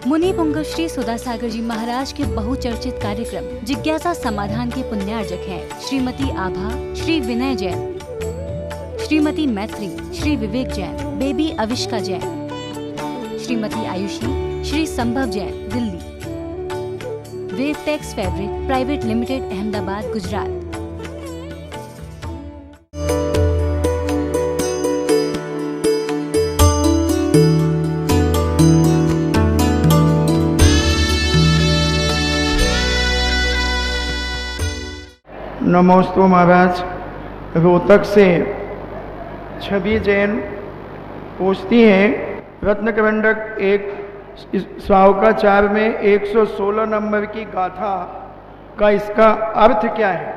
मुनि पुंगव श्री सुधासागर जी महाराज के बहुचर्चित कार्यक्रम जिज्ञासा समाधान के पुण्यार्जक हैं श्रीमती आभा, श्री विनय Jain, Shrimati Maitri, Shri Vivek Jain, baby Avishka Jain, Shrimati Ayushi, Shri Sambhav Jain, Delhi. Wavetex fabric private limited, Ahmedabad, Gujarat. नमोस्तु महाराज। रोहतक से छवि जैन पूछती हैं, रत्नकरंडक एक श्रावकाचार में 116 नंबर की गाथा का इसका अर्थ क्या है?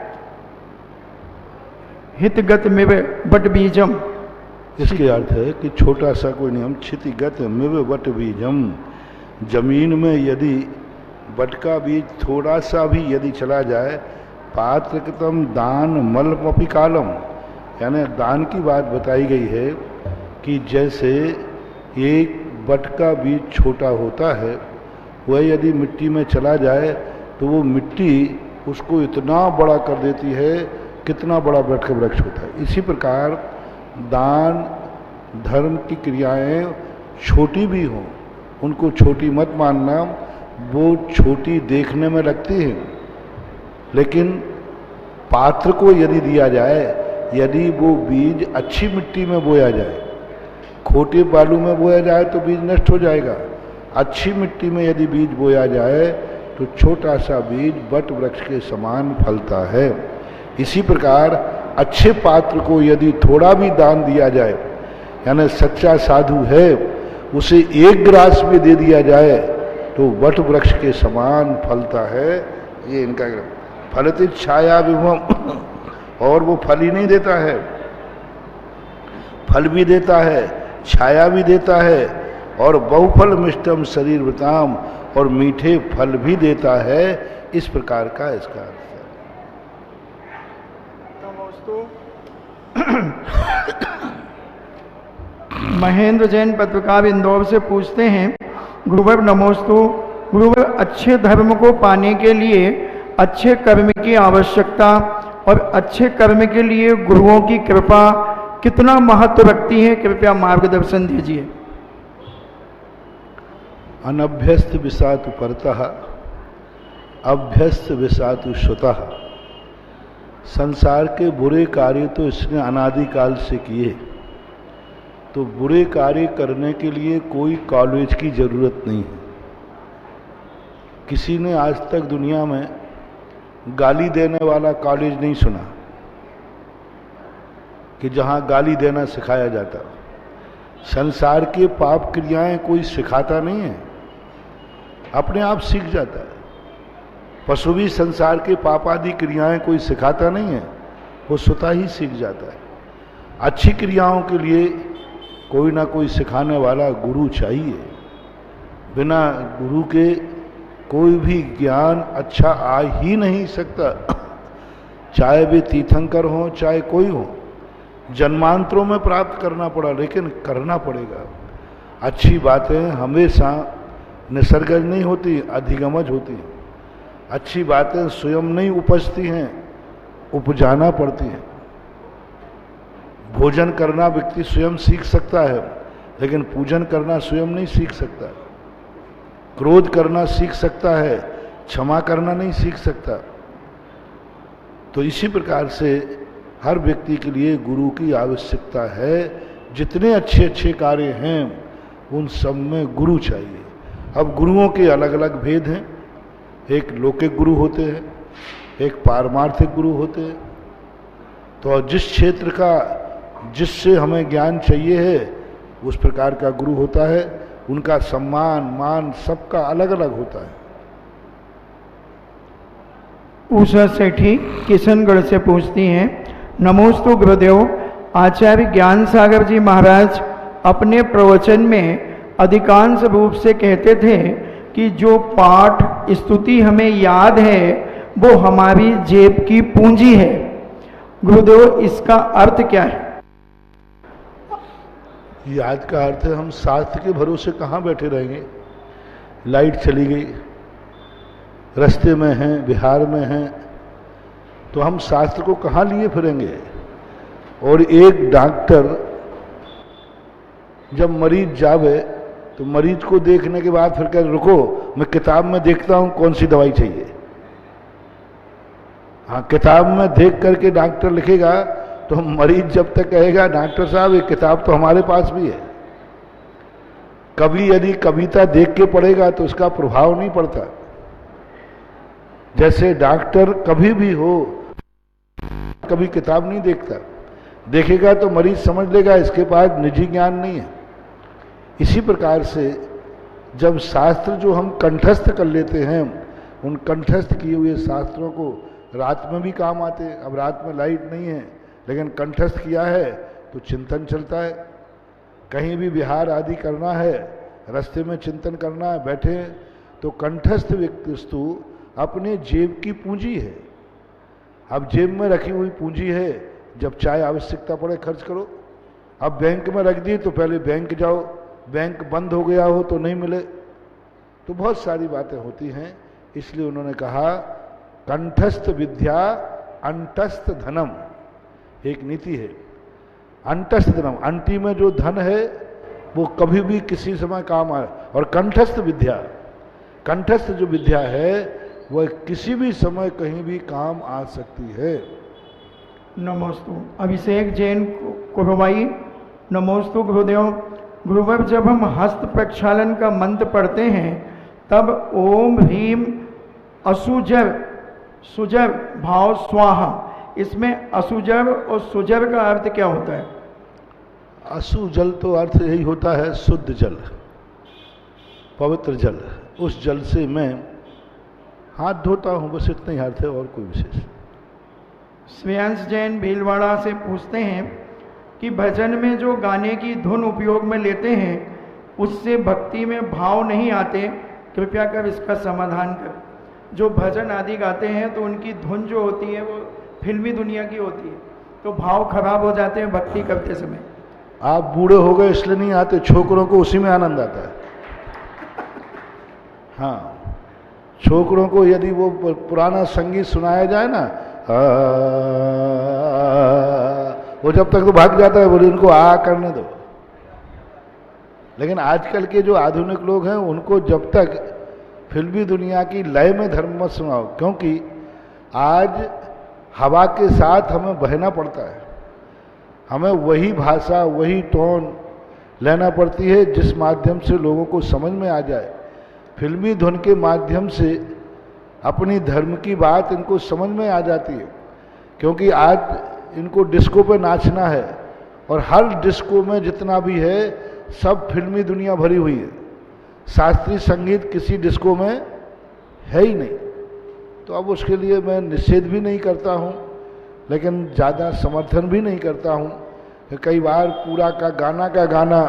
हितगत मिव बट बीजम। इसके अर्थ है कि छोटा सा कोई नियम, क्षितिगत मिव बट बीजम। जमीन में यदि बट का बीज थोड़ा सा भी यदि चला जाए, पात्रकृतम दान मलमपि कालम, यानी दान की बात बताई गई है कि जैसे एक बट का बीज छोटा होता है, वह यदि मिट्टी में चला जाए तो वो मिट्टी उसको इतना बड़ा कर देती है, कितना बड़ा बट का वृक्ष होता है। इसी प्रकार दान धर्म की क्रियाएं छोटी भी हों, उनको छोटी मत मानना। वो छोटी देखने में लगती हैं, लेकिन पात्र को यदि दिया जाए, यदि वो बीज अच्छी मिट्टी में बोया जाए, खोटे बालू में बोया जाए तो बीज नष्ट हो जाएगा। अच्छी मिट्टी में यदि बीज बोया जाए तो छोटा सा बीज बट वृक्ष के समान फलता है। इसी प्रकार अच्छे पात्र को यदि थोड़ा भी दान दिया जाए, यानी सच्चा साधु है, उसे एक ग्रास भी दे दिया जाए तो बट वृक्ष के समान फलता है। ये इनका फलतित छाया विभम, और वो फल ही नहीं देता है, फल भी देता है, छाया भी देता है, और बहुफल मिष्टम शरीर वृताम, और मीठे फल भी देता है। इस प्रकार का इसका अर्थ है। महेंद्र जैन पत्रकार इंदौर से पूछते हैं, गुरुवर नमोस्तु। गुरुवर, अच्छे धर्म को पाने के लिए अच्छे कर्म की आवश्यकता और अच्छे कर्म के लिए गुरुओं की कृपा कितना महत्व रखती है? कृपया मार्गदर्शन दीजिए। अनभ्यस्त विषातु परतः, अभ्यस्त विषातु श्रुतः। संसार के बुरे कार्य तो इसने अनादिकाल से किए, तो बुरे कार्य करने के लिए कोई कॉलेज की जरूरत नहीं है। किसी ने आज तक दुनिया में गाली देने वाला कॉलेज नहीं सुना कि जहां गाली देना सिखाया जाता। संसार के पाप क्रियाएं कोई सिखाता नहीं है, अपने आप सीख जाता है। पशु भी संसार के पाप आदि क्रियाएं कोई सिखाता नहीं है, वो स्वतः ही सीख जाता है। अच्छी क्रियाओं के लिए कोई ना कोई सिखाने वाला गुरु चाहिए। बिना गुरु के कोई भी ज्ञान अच्छा आ ही नहीं सकता, चाहे वे तीर्थंकर हों, चाहे कोई हो। जन्मांतरों में प्राप्त करना पड़ा, लेकिन करना पड़ेगा। अच्छी बातें हमेशा निसर्गज नहीं होती, अधिगमज होती हैं। अच्छी बातें स्वयं नहीं उपजती हैं, उपजाना पड़ती हैं। भोजन करना व्यक्ति स्वयं सीख सकता है, लेकिन पूजन करना स्वयं नहीं सीख सकता। क्रोध करना सीख सकता है, क्षमा करना नहीं सीख सकता। तो इसी प्रकार से हर व्यक्ति के लिए गुरु की आवश्यकता है। जितने अच्छे अच्छे कार्य हैं उन सब में गुरु चाहिए। अब गुरुओं के अलग अलग भेद हैं। एक लौकिक गुरु होते हैं, एक पारमार्थिक गुरु होते हैं। तो जिस क्षेत्र का, जिससे हमें ज्ञान चाहिए है, उस प्रकार का गुरु होता है। उनका सम्मान मान सबका अलग अलग होता है। उषा सेठी किशनगढ़ से पूछती हैं, नमोस्तु गुरुदेव। आचार्य ज्ञान सागर जी महाराज अपने प्रवचन में अधिकांश रूप से कहते थे कि जो पाठ स्तुति हमें याद है वो हमारी जेब की पूंजी है। गुरुदेव, इसका अर्थ क्या है? याद का अर्थ है हम शास्त्र के भरोसे कहाँ बैठे रहेंगे। लाइट चली गई, रास्ते में हैं, बिहार में हैं, तो हम शास्त्र को कहाँ लिए फिरेंगे। और एक डॉक्टर जब मरीज जावे तो मरीज को देखने के बाद फिर कह रुको मैं किताब में देखता हूं कौन सी दवाई चाहिए। हाँ, किताब में देख करके डॉक्टर लिखेगा तो मरीज जब तक कहेगा डॉक्टर साहब ये किताब तो हमारे पास भी है। कभी यदि कविता देख के पढ़ेगा तो उसका प्रभाव नहीं पड़ता। जैसे डॉक्टर कभी भी हो कभी किताब नहीं देखता, देखेगा तो मरीज समझ लेगा इसके पास निजी ज्ञान नहीं है। इसी प्रकार से जब शास्त्र जो हम कंठस्थ कर लेते हैं, उन कंठस्थ किए हुए शास्त्रों को रात में भी काम आते हैं। अब रात में लाइट नहीं है लेकिन कंठस्थ किया है तो चिंतन चलता है। कहीं भी विहार आदि करना है, रास्ते में चिंतन करना है, बैठे तो कंठस्थ वस्तु अपने जेब की पूंजी है। अब जेब में रखी हुई पूंजी है, जब चाहे आवश्यकता पड़े खर्च करो। अब बैंक में रख दी तो पहले बैंक जाओ, बैंक बंद हो गया हो तो नहीं मिले, तो बहुत सारी बातें होती हैं। इसलिए उन्होंने कहा कंठस्थ विद्या अंतस्थ धनम, एक नीति है। अंतस्थ धनम, अंटी में जो धन है वो कभी भी किसी समय काम आए। और कंठस्थ विद्या, कंठस्थ जो विद्या है वह किसी भी समय कहीं भी काम आ सकती है। नमोस्तु। अभिषेक जैन कुरुबाई, नमोस्तु गुरुदेव। गुरुदेव, जब हम हस्त प्रक्षालन का मंत्र पढ़ते हैं तब ओम ह्रीम असुजर सुजर भाव स्वाहा, इसमें असुजर और सुजर का अर्थ क्या होता है? असुजल तो अर्थ यही होता है शुद्ध जल, पवित्र जल। उस जल से मैं हाथ धोता हूँ, बस इतना ही अर्थ है, और कोई विशेष। श्रेयांश जैन भीलवाड़ा से पूछते हैं कि भजन में जो गाने की धुन उपयोग में लेते हैं उससे भक्ति में भाव नहीं आते, कृपया कर इसका समाधान कर। जो भजन आदि गाते हैं तो उनकी धुन जो होती है वो फिल्मी दुनिया की होती है, तो भाव खराब हो जाते हैं भक्ति करते समय। आप बूढ़े हो गए इसलिए नहीं आते, छोकरों को उसी में आनंद आता है। हाँ, छोकरों को यदि वो पुराना संगीत सुनाया जाए ना, वो जब तक तो भाग जाता है, बोले इनको आ करने दो। लेकिन आजकल के जो आधुनिक लोग हैं उनको जब तक फिल्मी दुनिया की लय में धर्म मत सुनाओ, क्योंकि आज हवा के साथ हमें बहना पड़ता है। हमें वही भाषा, वही टोन लेना पड़ती है जिस माध्यम से लोगों को समझ में आ जाए। फिल्मी धुन के माध्यम से अपनी धर्म की बात इनको समझ में आ जाती है, क्योंकि आज इनको डिस्को पे नाचना है और हर डिस्को में जितना भी है सब फिल्मी दुनिया भरी हुई है। शास्त्रीय संगीत किसी डिस्को में है ही नहीं। तो अब उसके लिए मैं निषेध भी नहीं करता हूँ, लेकिन ज़्यादा समर्थन भी नहीं करता हूँ। कई बार पूरा का गाना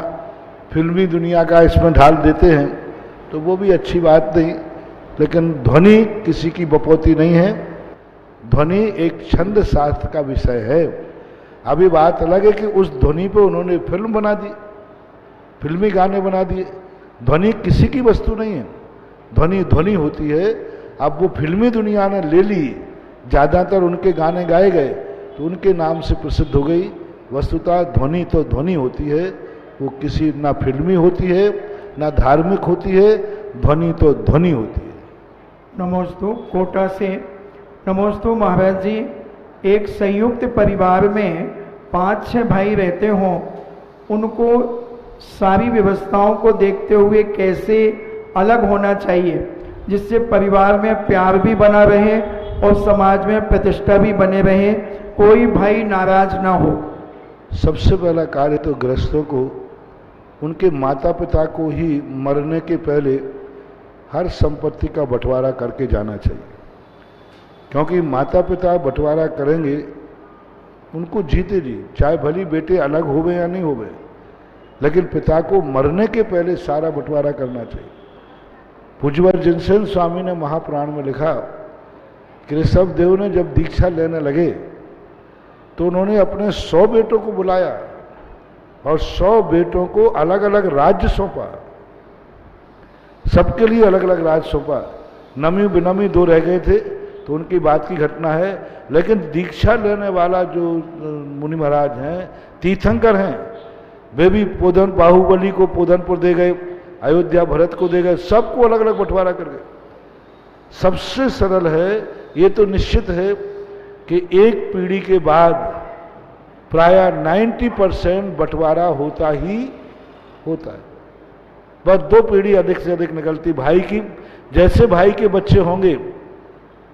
फिल्मी दुनिया का इसमें ढाल देते हैं तो वो भी अच्छी बात नहीं। लेकिन ध्वनि किसी की बपौती नहीं है, ध्वनि एक छंद शास्त्र का विषय है। अभी बात अलग है कि उस ध्वनि पे उन्होंने फिल्म बना दी, फिल्मी गाने बना दिए। ध्वनि किसी की वस्तु नहीं है, ध्वनि ध्वनि होती है। अब वो फिल्मी दुनिया ने ले ली, ज़्यादातर उनके गाने गाए गए तो उनके नाम से प्रसिद्ध हो गई। वस्तुतः ध्वनि तो ध्वनि होती है, वो किसी ना फिल्मी होती है ना धार्मिक होती है, ध्वनि तो ध्वनि होती है। नमोस्तु कोटा से। नमोस्तु महाराज जी, एक संयुक्त परिवार में 5-6 भाई रहते हों, उनको सारी व्यवस्थाओं को देखते हुए कैसे अलग होना चाहिए जिससे परिवार में प्यार भी बना रहे और समाज में प्रतिष्ठा भी बने रहे, कोई भाई नाराज ना हो? सबसे पहला कार्य तो गृहस्थों को उनके माता पिता को ही मरने के पहले हर संपत्ति का बंटवारा करके जाना चाहिए, क्योंकि माता पिता बंटवारा करेंगे उनको जीते जी, चाहे भली बेटे अलग होवे या नहीं होवे, लेकिन पिता को मरने के पहले सारा बंटवारा करना चाहिए। पूज्यवर जिनसेन स्वामी ने महापुराण में लिखा कि ऋषभ देव ने जब दीक्षा लेने लगे तो उन्होंने अपने 100 बेटों को बुलाया और 100 बेटों को अलग अलग राज्य सौंपा। सबके लिए अलग अलग राज सौंपा। नमी बिनमी दो रह गए थे तो उनकी बात की घटना है, लेकिन दीक्षा लेने वाला जो मुनि महाराज हैं, तीर्थंकर हैं, वे भी पोधन बाहुबली को पोधनपुर दे गए, अयोध्या भरत को दे गए, सबको अलग अलग बंटवारा कर गए। सबसे सरल है, ये तो निश्चित है कि एक पीढ़ी के बाद प्राय 90% बंटवारा होता ही होता है। बस 2 पीढ़ी अधिक से अधिक निकलती भाई की, जैसे भाई के बच्चे होंगे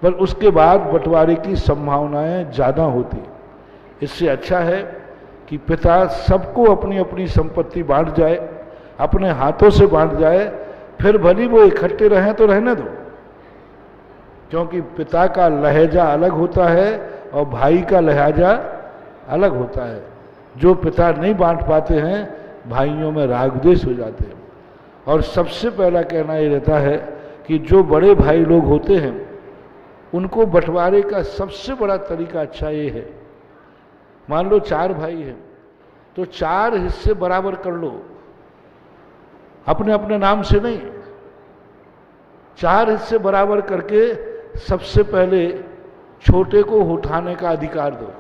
पर उसके बाद बंटवारे की संभावनाएं ज़्यादा होती। इससे अच्छा है कि पिता सबको अपनी अपनी संपत्ति बांट जाए, अपने हाथों से बांट जाए, फिर भली वो इकट्ठे रहें तो रहने दो, क्योंकि पिता का लहजा अलग होता है और भाई का लहजा अलग होता है। जो पिता नहीं बांट पाते हैं, भाइयों में राग द्वेष हो जाते हैं। और सबसे पहला कहना ये रहता है कि जो बड़े भाई लोग होते हैं उनको बंटवारे का सबसे बड़ा तरीका अच्छा ये है, मान लो 4 भाई हैं तो 4 हिस्से बराबर कर लो, अपने अपने नाम से नहीं, 4 हिस्से बराबर करके सबसे पहले छोटे को उठाने का अधिकार दो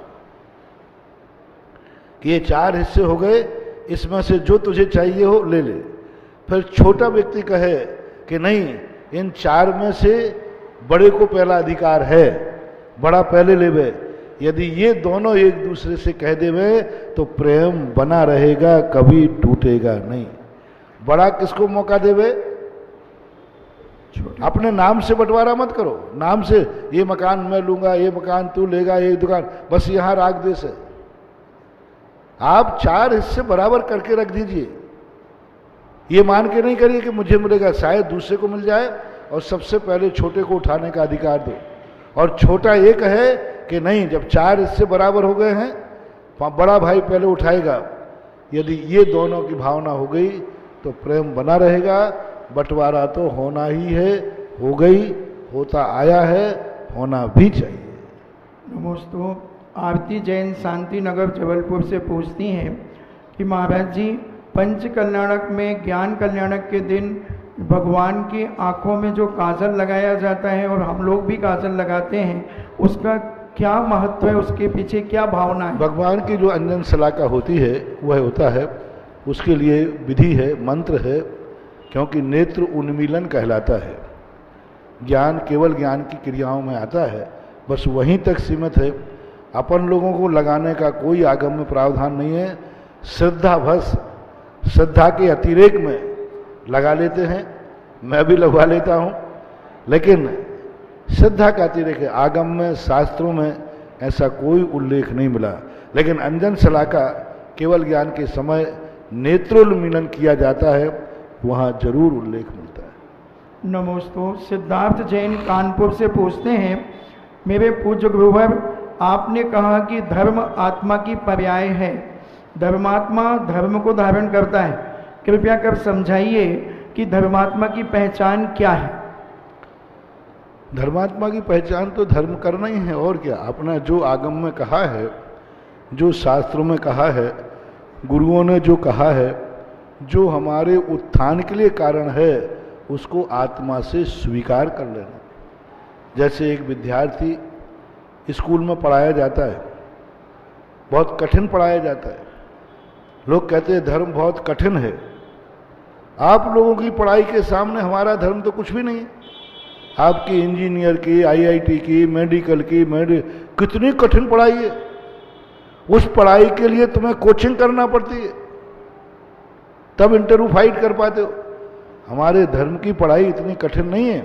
कि ये 4 हिस्से हो गए, इसमें से जो तुझे चाहिए हो ले ले। फिर छोटा व्यक्ति कहे कि नहीं, इन 4 में से बड़े को पहला अधिकार है, बड़ा पहले लेवे। यदि ये दोनों एक दूसरे से कह देवे तो प्रेम बना रहेगा, कभी टूटेगा नहीं। बड़ा किसको मौका देवे? अपने नाम से बंटवारा मत करो, नाम से ये मकान मैं लूंगा, ये मकान तू लेगा, ये दुकान, बस यहां राग देश है। आप 4 हिस्से बराबर करके रख दीजिए, ये मान के नहीं करिए कि मुझे मिलेगा, शायद दूसरे को मिल जाए, और सबसे पहले छोटे को उठाने का अधिकार दो। और छोटा ये कहे कि नहीं, जब 4 हिस्से बराबर हो गए हैं, बड़ा भाई पहले उठाएगा। यदि ये दोनों की भावना हो गई तो प्रेम बना रहेगा। बंटवारा तो होना ही है, हो गई, होता आया है, होना भी चाहिए। नमोस्तु। आरती जैन शांति नगर जबलपुर से पूछती हैं कि महाराज जी, पंच कल्याणक में ज्ञान कल्याणक के दिन भगवान की आंखों में जो काजल लगाया जाता है और हम लोग भी काजल लगाते हैं, उसका क्या महत्व है, उसके पीछे क्या भावना है? भगवान की जो अंजन सलाका होती है वह होता है, उसके लिए विधि है, मंत्र है, क्योंकि नेत्र उन्मीलन कहलाता है। ज्ञान केवल ज्ञान की क्रियाओं में आता है, बस वहीं तक सीमित है। अपन लोगों को लगाने का कोई आगम में प्रावधान नहीं है। श्रद्धा भस, श्रद्धा के अतिरेक में लगा लेते हैं, मैं भी लगवा लेता हूँ, लेकिन श्रद्धा का अतिरेक है। आगम में, शास्त्रों में ऐसा कोई उल्लेख नहीं मिला, लेकिन अंजन सलाका केवल ज्ञान के समय नेत्रोन्मीलन किया जाता है, वहाँ जरूर उल्लेख मिलता है। नमोस्तु। सिद्धार्थ जैन कानपुर से पूछते हैं, मेरे पूज्य गुरुवर, आपने कहा कि धर्म आत्मा की पर्याय है, धर्मात्मा धर्म को धारण करता है, कृपया कर समझाइए कि धर्मात्मा की पहचान क्या है? धर्मात्मा की पहचान तो धर्म करना ही है, और क्या। अपना जो आगम में कहा है, जो शास्त्रों में कहा है, गुरुओं ने जो कहा है, जो हमारे उत्थान के लिए कारण है, उसको आत्मा से स्वीकार कर लेना। जैसे एक विद्यार्थी स्कूल में पढ़ाया जाता है, बहुत कठिन पढ़ाया जाता है, लोग कहते हैं धर्म बहुत कठिन है। आप लोगों की पढ़ाई के सामने हमारा धर्म तो कुछ भी नहीं है। आपकी इंजीनियर की, आईआईटी की, मेडिकल की, कितनी कठिन पढ़ाई है। उस पढ़ाई के लिए तुम्हें कोचिंग करना पड़ती है, तब इंटरव्यू फाइट कर पाते हो। हमारे धर्म की पढ़ाई इतनी कठिन नहीं है।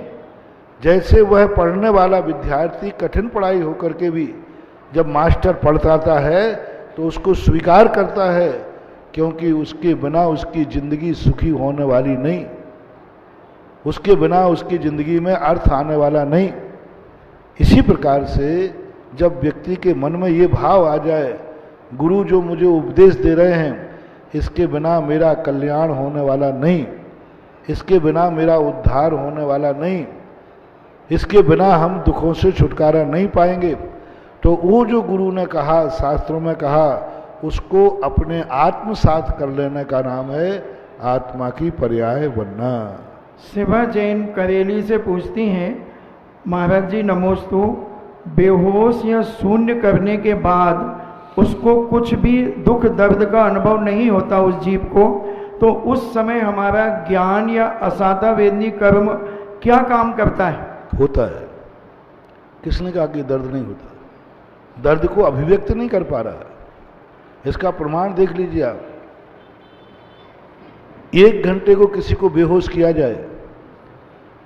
जैसे वह पढ़ने वाला विद्यार्थी कठिन पढ़ाई होकर के भी जब मास्टर पढ़ाता है तो उसको स्वीकार करता है, क्योंकि उसके बिना उसकी जिंदगी सुखी होने वाली नहीं, उसके बिना उसकी जिंदगी में अर्थ आने वाला नहीं। इसी प्रकार से जब व्यक्ति के मन में ये भाव आ जाए, गुरु जो मुझे उपदेश दे रहे हैं, इसके बिना मेरा कल्याण होने वाला नहीं, इसके बिना मेरा उद्धार होने वाला नहीं, इसके बिना हम दुखों से छुटकारा नहीं पाएंगे, तो वो जो गुरु ने कहा, शास्त्रों में कहा, उसको अपने आत्मसात कर लेने का नाम है आत्मा की पर्याय बनना। शिवा जैन करेली से पूछती हैं, महाराज जी नमोस्तु, बेहोश या शून्य करने के बाद उसको कुछ भी दुख दर्द का अनुभव नहीं होता उस जीव को, तो उस समय हमारा ज्ञान या असाता वेदनी कर्म क्या काम करता है? होता है। किसने कहा कि दर्द नहीं होता? दर्द को अभिव्यक्त नहीं कर पा रहा है। इसका प्रमाण देख लीजिए आप। 1 घंटे को किसी को बेहोश किया जाए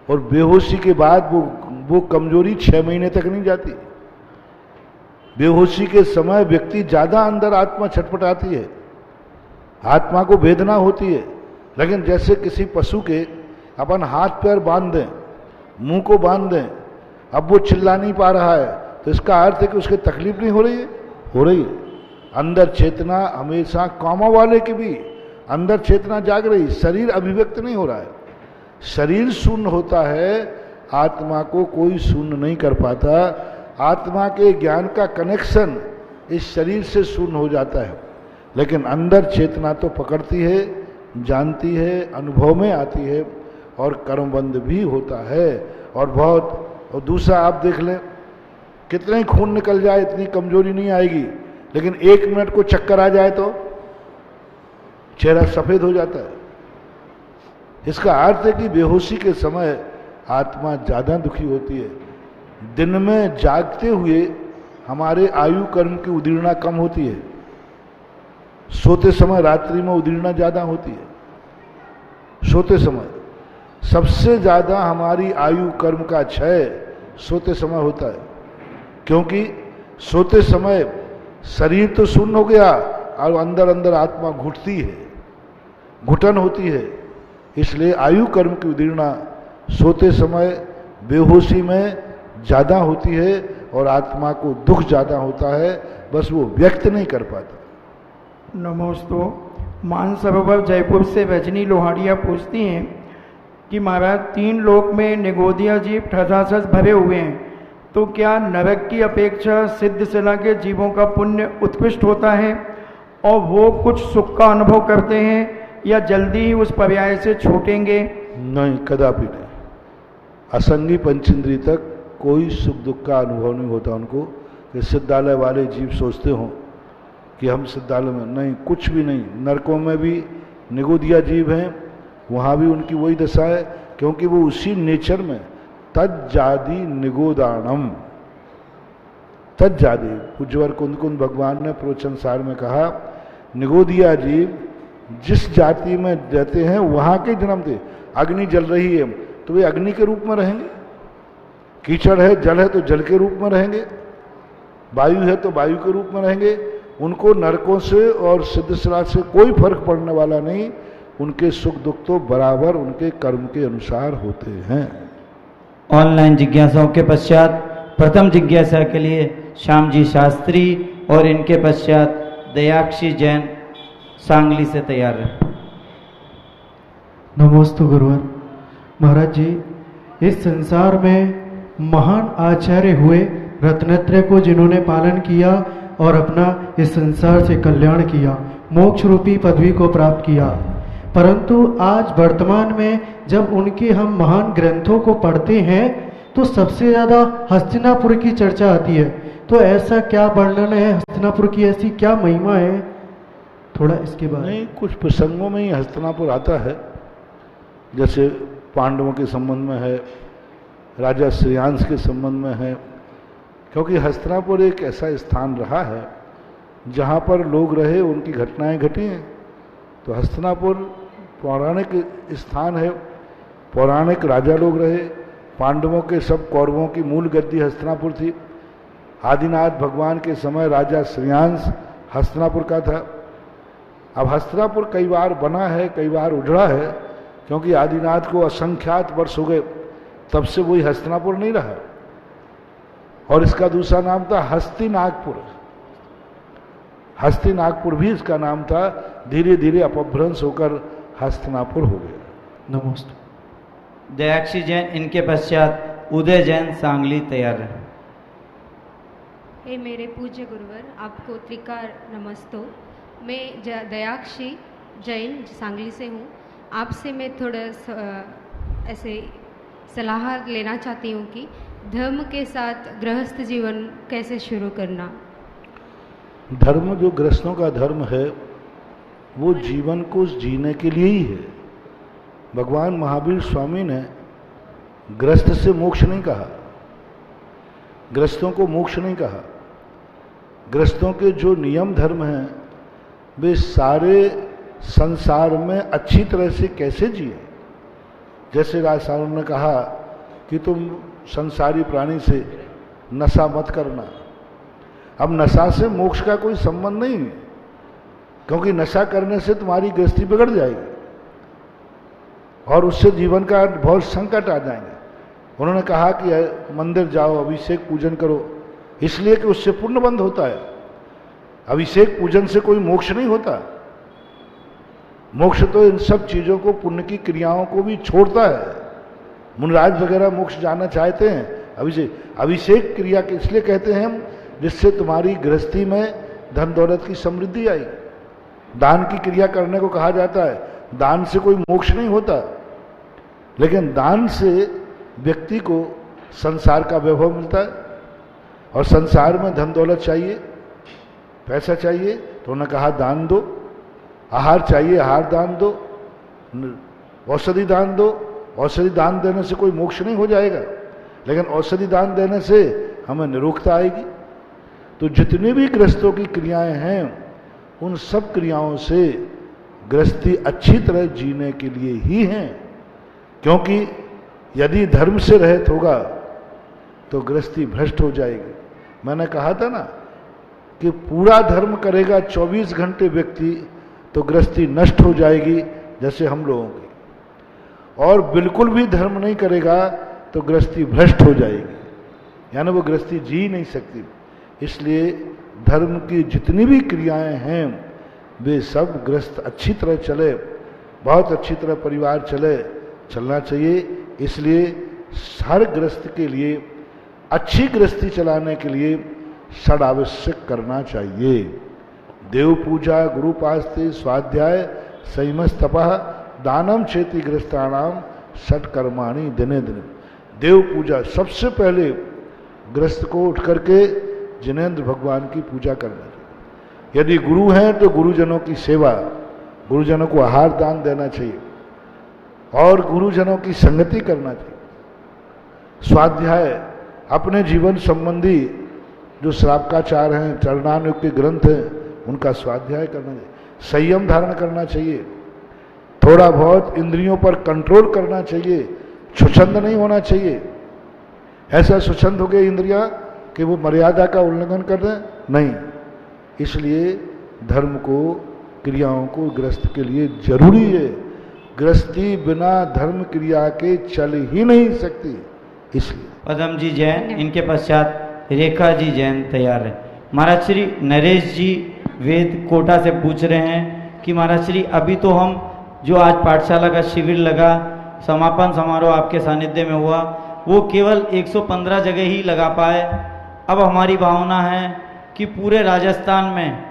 और बेहोशी के बाद वो कमजोरी 6 महीने तक नहीं जाती। बेहोशी के समय व्यक्ति ज्यादा अंदर आत्मा छटपटाती है, आत्मा को वेदना होती है। लेकिन जैसे किसी पशु के अपन हाथ पैर बांध दें, मुंह को बांध दें, अब वो चिल्ला नहीं पा रहा है, तो इसका अर्थ है कि उसकी तकलीफ नहीं हो रही है? हो रही है। अंदर चेतना हमेशा, कामा वाले की भी अंदर चेतना जाग रही, शरीर अभिव्यक्त नहीं हो रहा है। शरीर शून्य होता है, आत्मा को कोई शून्य नहीं कर पाता। आत्मा के ज्ञान का कनेक्शन इस शरीर से शून्य हो जाता है, लेकिन अंदर चेतना तो पकड़ती है, जानती है, अनुभव में आती है और कर्मबंध भी होता है। और दूसरा आप देख लें, कितना ही खून निकल जाए इतनी कमजोरी नहीं आएगी, लेकिन 1 मिनट को चक्कर आ जाए तो चेहरा सफेद हो जाता है। इसका अर्थ है कि बेहोशी के समय आत्मा ज्यादा दुखी होती है। दिन में जागते हुए हमारे आयु कर्म की उदीर्णा कम होती है, सोते समय रात्रि में उदीर्णा ज्यादा होती है। सोते समय सबसे ज्यादा हमारी आयु कर्म का क्षय सोते समय होता है, क्योंकि सोते समय शरीर तो शून्य हो गया और अंदर अंदर आत्मा घुटती है, घुटन होती है। इसलिए आयु कर्म की उदीर्णा सोते समय बेहोशी में ज्यादा होती है और आत्मा को दुख ज्यादा होता है, बस वो व्यक्त नहीं कर पाता। नमोस्तु। मानसरोवर जयपुर से रजनी लोहाड़िया पूछती हैं कि महाराज 3 लोक में निगोदिया जीव ठसाठस भरे हुए हैं, तो क्या नरक की अपेक्षा सिद्धशिला के जीवों का पुण्य उत्कृष्ट होता है और वो कुछ सुख का अनुभव करते हैं या जल्दी ही उस पर्याय से छूटेंगे? नहीं, कदापि नहीं। असंगी पंचेंद्रिय तक कोई सुख दुख का अनुभव नहीं होता उनको। कि सिद्धालय वाले जीव सोचते हो कि हम सिद्धालय में, नहीं, कुछ भी नहीं। नरकों में भी निगोदिया जीव हैं, वहाँ भी उनकी वही दशा है, क्योंकि वो उसी नेचर में तज्जादि निगोदानम, तज्जादि। पूज्यवर कुंद कुंद भगवान ने प्रवचन सार में कहा, निगोदिया जीव जिस जाति में रहते हैं वहाँ के जन्म थे। अग्नि जल रही है तो वे अग्नि के रूप में रहेंगे, कीचड़ है, जल है तो जल के रूप में रहेंगे, वायु है तो वायु के रूप में रहेंगे। उनको नरकों से और सिद्धशिला से कोई फर्क पड़ने वाला नहीं। उनके सुख दुख तो बराबर उनके कर्म के अनुसार होते हैं। ऑनलाइन जिज्ञासाओं के पश्चात प्रथम जिज्ञासा के लिए श्याम जी शास्त्री और इनके पश्चात दयाक्षी जैन सांगली से तैयार है। नमोस्तु गुरुवर। महाराज जी, इस संसार में महान आचार्य हुए, रत्नत्रय को जिन्होंने पालन किया और अपना इस संसार से कल्याण किया, मोक्ष रूपी पदवी को प्राप्त किया, परंतु आज वर्तमान में जब उनके हम महान ग्रंथों को पढ़ते हैं तो सबसे ज़्यादा हस्तिनापुर की चर्चा आती है। तो ऐसा क्या वर्णन है हस्तिनापुर की, ऐसी क्या महिमा है? थोड़ा इसके बारे में। नहीं, कुछ प्रसंगों में ही हस्तिनापुर आता है, जैसे पांडवों के संबंध में है, राजा श्रेयांश के संबंध में है। क्योंकि हस्तिनापुर एक ऐसा स्थान रहा है जहाँ पर लोग रहे, उनकी घटनाएं घटी हैं। तो हस्तिनापुर पौराणिक स्थान है, पौराणिक राजा लोग रहे। पांडवों के सब कौरवों की मूल गद्दी हस्तिनापुर थी। आदिनाथ भगवान के समय राजा श्रेयांश हस्तिनापुर का था। अब हस्तिनापुर कई बार बना है, कई बार उजड़ा है, क्योंकि आदिनाथ को असंख्यात वर्ष हो गए, तब से वही हस्तिनापुर नहीं रहा। और इसका दूसरा नाम था हस्तिनागपुर। हस्तिनागपुर भी इसका नाम था, धीरे धीरे अपभ्रंश होकर हस्तिनापुर हो गया। नमस्ते। दयाक्षी जैन, इनके पश्चात उदय जैन सांगली तैयार है। हे मेरे पूज्य गुरुवर, आपको त्रिकार नमस्तो। मैं दयाक्षी जैन सांगली से हूँ। आपसे मैं थोड़ा ऐसे सलाह लेना चाहती हूँ कि धर्म के साथ गृहस्थ जीवन कैसे शुरू करना। धर्म जो गृहस्थों का धर्म है वो जीवन को जीने के लिए ही है। भगवान महावीर स्वामी ने गृहस्थ से मोक्ष नहीं कहा, गृहस्थों को मोक्ष नहीं कहा। गृहस्थों के जो नियम धर्म हैं वे सारे संसार में अच्छी तरह से कैसे जिए। जैसे राजस्थान ने कहा कि तुम संसारी प्राणी से नशा मत करना। अब नशा से मोक्ष का कोई संबंध नहीं है, क्योंकि नशा करने से तुम्हारी गृहस्थी बिगड़ जाएगी और उससे जीवन का बहुत संकट आ जाएंगे। उन्होंने कहा कि मंदिर जाओ, अभिषेक पूजन करो, इसलिए कि उससे पुण्य बंध होता है। अभिषेक पूजन से कोई मोक्ष नहीं होता। मोक्ष तो इन सब चीजों को, पुण्य की क्रियाओं को भी छोड़ता है। मुनिराज वगैरह मोक्ष जाना चाहते हैं। अभिषेक क्रिया के इसलिए कहते हैं हम, जिससे तुम्हारी गृहस्थी में धन दौलत की समृद्धि आई। दान की क्रिया करने को कहा जाता है। दान से कोई मोक्ष नहीं होता, लेकिन दान से व्यक्ति को संसार का वैभव मिलता है। और संसार में धन दौलत चाहिए, पैसा चाहिए, तो उन्होंने कहा दान दो। आहार चाहिए, आहार दान दो। औषधि दान दो। औषधि दान देने से कोई मोक्ष नहीं हो जाएगा, लेकिन औषधि दान देने से हमें निरोगता आएगी। तो जितनी भी गृहस्थों की क्रियाएं हैं, उन सब क्रियाओं से गृहस्थी अच्छी तरह जीने के लिए ही हैं। क्योंकि यदि धर्म से रहित होगा तो गृहस्थी भ्रष्ट हो जाएगी। मैंने कहा था ना कि पूरा धर्म करेगा 24 घंटे व्यक्ति तो गृहस्थी नष्ट हो जाएगी, जैसे हम लोगों की। और बिल्कुल भी धर्म नहीं करेगा तो गृहस्थी भ्रष्ट हो जाएगी, यानी वो गृहस्थी जी नहीं सकती। इसलिए धर्म की जितनी भी क्रियाएं हैं वे सब गृहस्थ अच्छी तरह चले, बहुत अच्छी तरह परिवार चलना चाहिए। इसलिए हर गृहस्थ के लिए अच्छी गृहस्थी चलाने के लिए षड आवश्यक करना चाहिए। देव पूजा, गुरु पास्ते, स्वाध्याय, संयमस तपः, दानम चेति गृहस्थानाम षट कर्माणि दिने दिने। देव पूजा सबसे पहले गृहस्थ को उठ करके जिनेंद्र भगवान की पूजा करना चाहिए। यदि गुरु हैं तो गुरुजनों की सेवा, गुरुजनों को आहार दान देना चाहिए और गुरुजनों की संगति करना चाहिए। स्वाध्याय, अपने जीवन संबंधी जो श्रावकाचार हैं, चरणानुग के ग्रंथ हैं, उनका स्वाध्याय करना चाहिए। संयम धारण करना चाहिए, थोड़ा बहुत इंद्रियों पर कंट्रोल करना चाहिए, स्वच्छंद नहीं होना चाहिए। ऐसा स्वच्छंद हो गए इंद्रियां कि वो मर्यादा का उल्लंघन कर रहे हैं, नहीं। इसलिए धर्म को, क्रियाओं को गृहस्थ के लिए जरूरी है। गृहस्थी बिना धर्म क्रिया के चल ही नहीं सकती। इसलिए पदम जी जैन, इनके पश्चात रेखा जी जैन तैयार है। महाराज श्री नरेश जी वेद कोटा से पूछ रहे हैं कि महाराज श्री अभी तो हम जो आज पाठशाला का शिविर लगा, समापन समारोह आपके सानिध्य में हुआ, वो केवल 115 जगह ही लगा पाए। अब हमारी भावना है कि पूरे राजस्थान में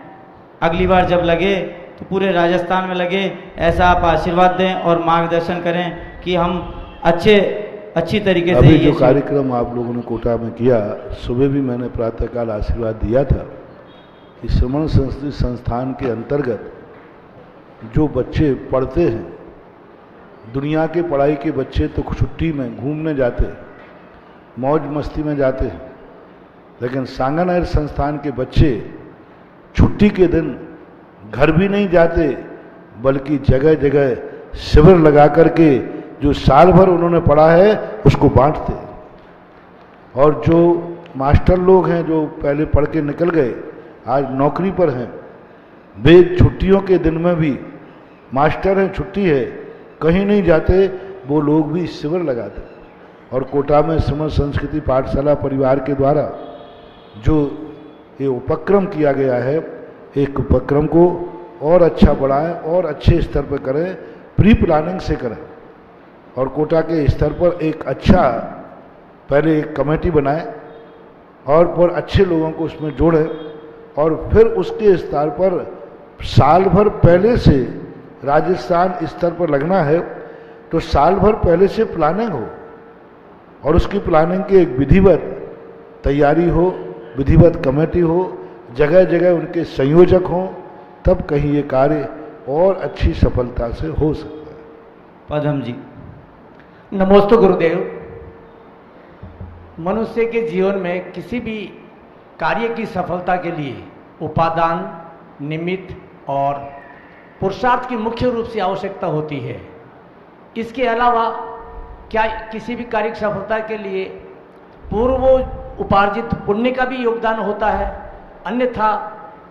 अगली बार जब लगे तो पूरे राजस्थान में लगे। ऐसा आप आशीर्वाद दें और मार्गदर्शन करें कि हम अच्छी तरीके से अभी जो कार्यक्रम आप लोगों ने कोटा में किया, सुबह भी मैंने प्रातःकाल आशीर्वाद दिया था कि श्रमण संस्कृति संस्थान के अंतर्गत जो बच्चे पढ़ते हैं, दुनिया के पढ़ाई के बच्चे तो छुट्टी में घूमने जाते हैं, मौज मस्ती में जाते हैं, लेकिन सांगानेर संस्थान के बच्चे छुट्टी के दिन घर भी नहीं जाते, बल्कि जगह जगह शिविर लगा करके जो साल भर उन्होंने पढ़ा है उसको बांटते। और जो मास्टर लोग हैं जो पहले पढ़ के निकल गए, आज नौकरी पर हैं, वे छुट्टियों के दिन में भी, मास्टर हैं, छुट्टी है, कहीं नहीं जाते, वो लोग भी शिविर लगाते। और कोटा में श्रमण संस्कृति पाठशाला परिवार के द्वारा जो ये उपक्रम किया गया है, एक उपक्रम को और अच्छा बढ़ाएं और अच्छे स्तर पर करें, प्री प्लानिंग से करें। और कोटा के स्तर पर एक अच्छा पहले एक कमेटी बनाएं और फिर अच्छे लोगों को उसमें जोड़ें, और फिर उसके स्तर पर साल भर पहले से राजस्थान स्तर पर लगना है तो साल भर पहले से प्लानिंग हो और उसकी प्लानिंग की एक विधिवत तैयारी हो, विधिवत कमेटी हो, जगह जगह उनके संयोजक हों, तब कहीं ये कार्य और अच्छी सफलता से हो सकता है। पदम जी। नमोस्तु गुरुदेव। मनुष्य के जीवन में किसी भी कार्य की सफलता के लिए उपादान, निमित्त और पुरुषार्थ की मुख्य रूप से आवश्यकता होती है। इसके अलावा क्या किसी भी कार्य की सफलता के लिए पूर्व उपार्जित पुण्य का भी योगदान होता है? अन्यथा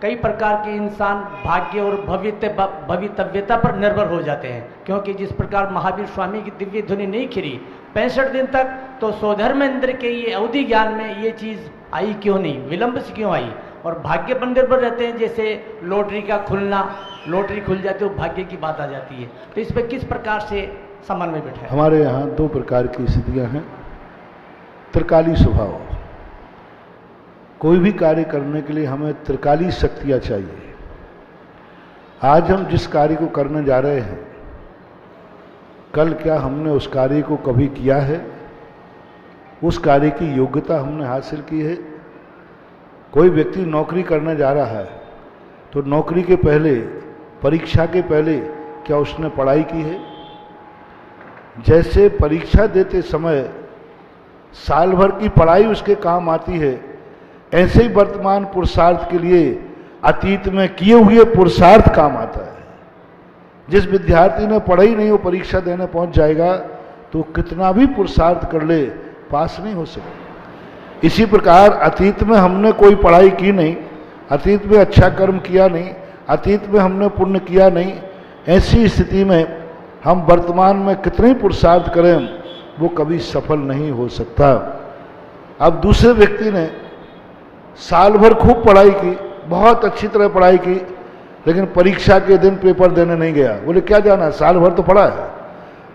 कई प्रकार के इंसान भाग्य और भवितव्यता पर निर्भर हो जाते हैं, क्योंकि जिस प्रकार महावीर स्वामी की दिव्य ध्वनि नहीं खिरी 65 दिन तक, तो स्वधर्मेंद्र के ये अवधि ज्ञान में ये चीज़ आई क्यों नहीं, विलंब से क्यों आई? और भाग्य पर निर्भर रहते हैं, जैसे लॉटरी का खुलना, लॉटरी खुल जाती है तो भाग्य की बात आ जाती है। तो इस पर किस प्रकार से समन्वय बैठा है? हमारे यहाँ 2 प्रकार की स्थितियाँ हैं। त्रिकाली स्वभाव, कोई भी कार्य करने के लिए हमें त्रिकाली शक्तियाँ चाहिए। आज हम जिस कार्य को करने जा रहे हैं, कल क्या हमने उस कार्य को कभी किया है? उस कार्य की योग्यता हमने हासिल की है? कोई व्यक्ति नौकरी करने जा रहा है तो नौकरी के पहले, परीक्षा के पहले क्या उसने पढ़ाई की है? जैसे परीक्षा देते समय साल भर की पढ़ाई उसके काम आती है, ऐसे ही वर्तमान पुरुषार्थ के लिए अतीत में किए हुए पुरुषार्थ काम आता है। जिस विद्यार्थी ने पढ़ाई नहीं, वो परीक्षा देने पहुंच जाएगा तो कितना भी पुरुषार्थ कर ले, पास नहीं हो सकता। इसी प्रकार अतीत में हमने कोई पढ़ाई की नहीं, अतीत में अच्छा कर्म किया नहीं, अतीत में हमने पुण्य किया नहीं, ऐसी स्थिति में हम वर्तमान में कितने पुरुषार्थ करें, वो कभी सफल नहीं हो सकता। अब दूसरे व्यक्ति ने साल भर खूब पढ़ाई की, बहुत अच्छी तरह पढ़ाई की, लेकिन परीक्षा के दिन पेपर देने नहीं गया। बोले क्या जाना, साल भर तो पढ़ा है,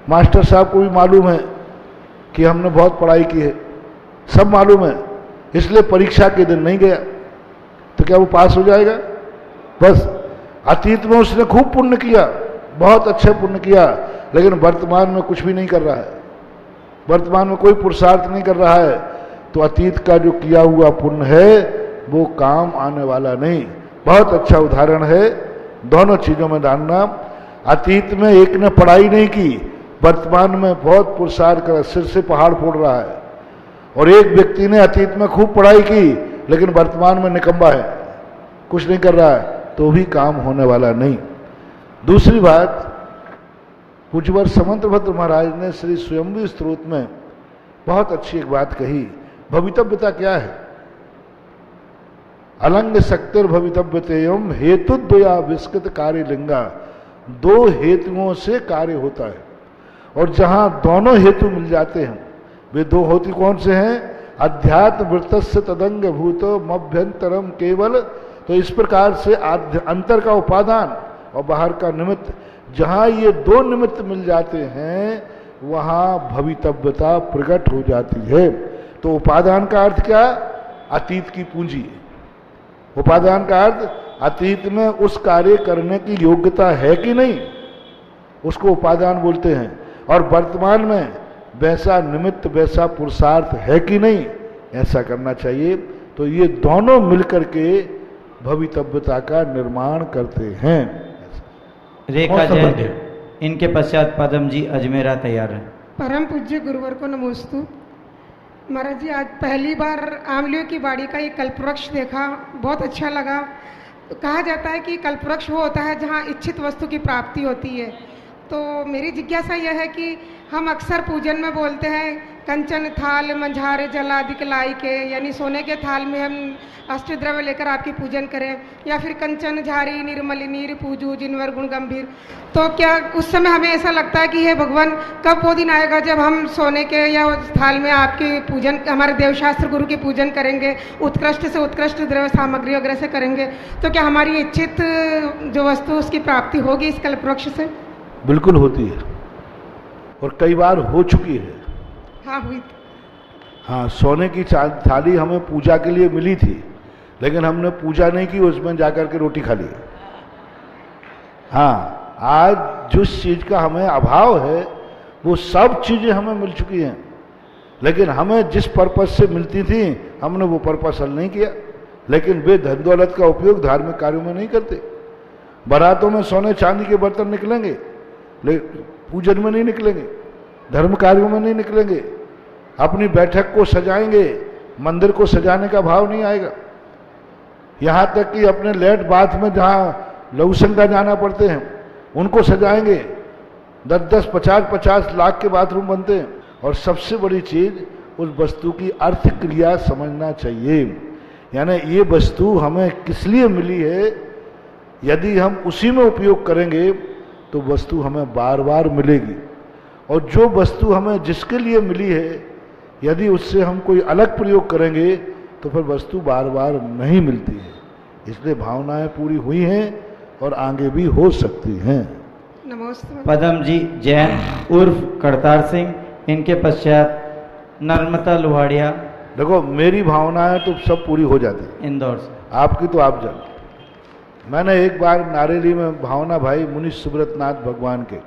मास्टर साहब को भी मालूम है कि हमने बहुत पढ़ाई की है, सब मालूम है, इसलिए परीक्षा के दिन नहीं गया, तो क्या वो पास हो जाएगा? बस अतीत में उसने खूब पुण्य किया, बहुत अच्छे पुण्य किया, लेकिन वर्तमान में कुछ भी नहीं कर रहा है, वर्तमान में कोई पुरुषार्थ नहीं कर रहा है, तो अतीत का जो किया हुआ पुण्य है वो काम आने वाला नहीं। बहुत अच्छा उदाहरण है, दोनों चीजों में जानना। अतीत में एक ने पढ़ाई नहीं की, वर्तमान में बहुत पुरुषार्थ कर सिर से पहाड़ फोड़ रहा है, और एक व्यक्ति ने अतीत में खूब पढ़ाई की लेकिन वर्तमान में निकम्मा है, कुछ नहीं कर रहा है, तो भी काम होने वाला नहीं। दूसरी बात, पूज्यवर समंतभद्र महाराज ने श्री स्वयंभू स्तोत्र में बहुत अच्छी एक बात कही। भवितव्यता क्या है? अलंग शक्तिर भवितव्यतेयम हेतुद्वया विस्कृत कार्य लिंगा। 2 हेतुओं से कार्य होता है, और जहां दोनों हेतु मिल जाते हैं, वे 2 हेतु कौन से हैं? अध्यात्म वृत्तस्य तदंग भूतो मभ्यंतरम केवल। तो इस प्रकार से अंतर का उपादान और बाहर का निमित्त, जहां ये 2 निमित्त मिल जाते हैं वहां भवितव्यता प्रकट हो जाती है। तो उपादान का अर्थ क्या? अतीत की पूंजी। उपादान का अर्थ अतीत में उस कार्य करने की योग्यता है कि नहीं, उसको उपादान बोलते हैं। और वर्तमान में वैसा निमित्त, वैसा पुरुषार्थ है कि नहीं, ऐसा करना चाहिए। तो ये दोनों मिलकर के भवितव्यता का निर्माण करते हैं। रेखा जैन, इनके पश्चात पदम जी अजमेरा तैयार है। परम पूज्य गुरुवर को नमोस्तु। महाराज जी, आज पहली बार आंवलियों की बाड़ी का ये कल्पवृक्ष देखा, बहुत अच्छा लगा। कहा जाता है कि कल्पवृक्ष वो होता है जहाँ इच्छित वस्तु की प्राप्ति होती है। तो मेरी जिज्ञासा यह है कि हम अक्सर पूजन में बोलते हैं कंचन थाल मंझारे जलादि लाई के, यानी सोने के थाल में हम अष्टद्रव्य लेकर आपकी पूजन करें, या फिर कंचन झारी निर्मली नीर पूजू जिनवर गुण गंभीर। तो क्या उस समय हमें ऐसा लगता है कि हे भगवान, कब वो दिन आएगा जब हम सोने के या थाल में आपकी पूजन, हमारे देवशास्त्र गुरु की पूजन करेंगे, उत्कृष्ट से उत्कृष्ट द्रव्य सामग्री वगैरह से करेंगे, तो क्या हमारी इच्छित जो वस्तु उसकी प्राप्ति होगी इस कल्पवृक्ष से? बिल्कुल होती है, और कई बार हो चुकी है। हाँ, हुई। हाँ, सोने की थाली हमें पूजा के लिए मिली थी, लेकिन हमने पूजा नहीं की, उसमें जाकर के रोटी खा ली। हाँ, आज जिस चीज का हमें अभाव है वो सब चीज़ें हमें मिल चुकी हैं, लेकिन हमें जिस पर्पस से मिलती थी हमने वो पर्पस हल नहीं किया। लेकिन वे धन दौलत का उपयोग धार्मिक कार्यों में नहीं करते। बारातों में सोने चांदी के बर्तन निकलेंगे, लेकिन पूजन में नहीं निकलेंगे, धर्म कार्यों में नहीं निकलेंगे। अपनी बैठक को सजाएंगे, मंदिर को सजाने का भाव नहीं आएगा। यहाँ तक कि अपने लेट बाथ में जहाँ लहूसंगा जाना पड़ते हैं उनको सजाएंगे। 10-10, 50-50 लाख के बाथरूम बनते हैं। और सबसे बड़ी चीज़, उस वस्तु की अर्थ क्रिया समझना चाहिए। यानी ये वस्तु हमें किस लिए मिली है, यदि हम उसी में उपयोग करेंगे तो वस्तु हमें बार बार मिलेगी। और जो वस्तु हमें जिसके लिए मिली है, यदि उससे हम कोई अलग प्रयोग करेंगे तो फिर वस्तु बार बार नहीं मिलती है। इसलिए भावनाएं पूरी हुई हैं और आगे भी हो सकती हैं। नमस्ते। पदम जी जैन उर्फ करतार सिंह, इनके पश्चात नर्मदा लोहाड़िया। देखो, मेरी भावनाएं तो सब पूरी हो जाती है, इंदौर से। आपकी तो आप जानो। मैंने एक बार नारेली में भावना भाई मुनि सुब्रतनाथ भगवान के,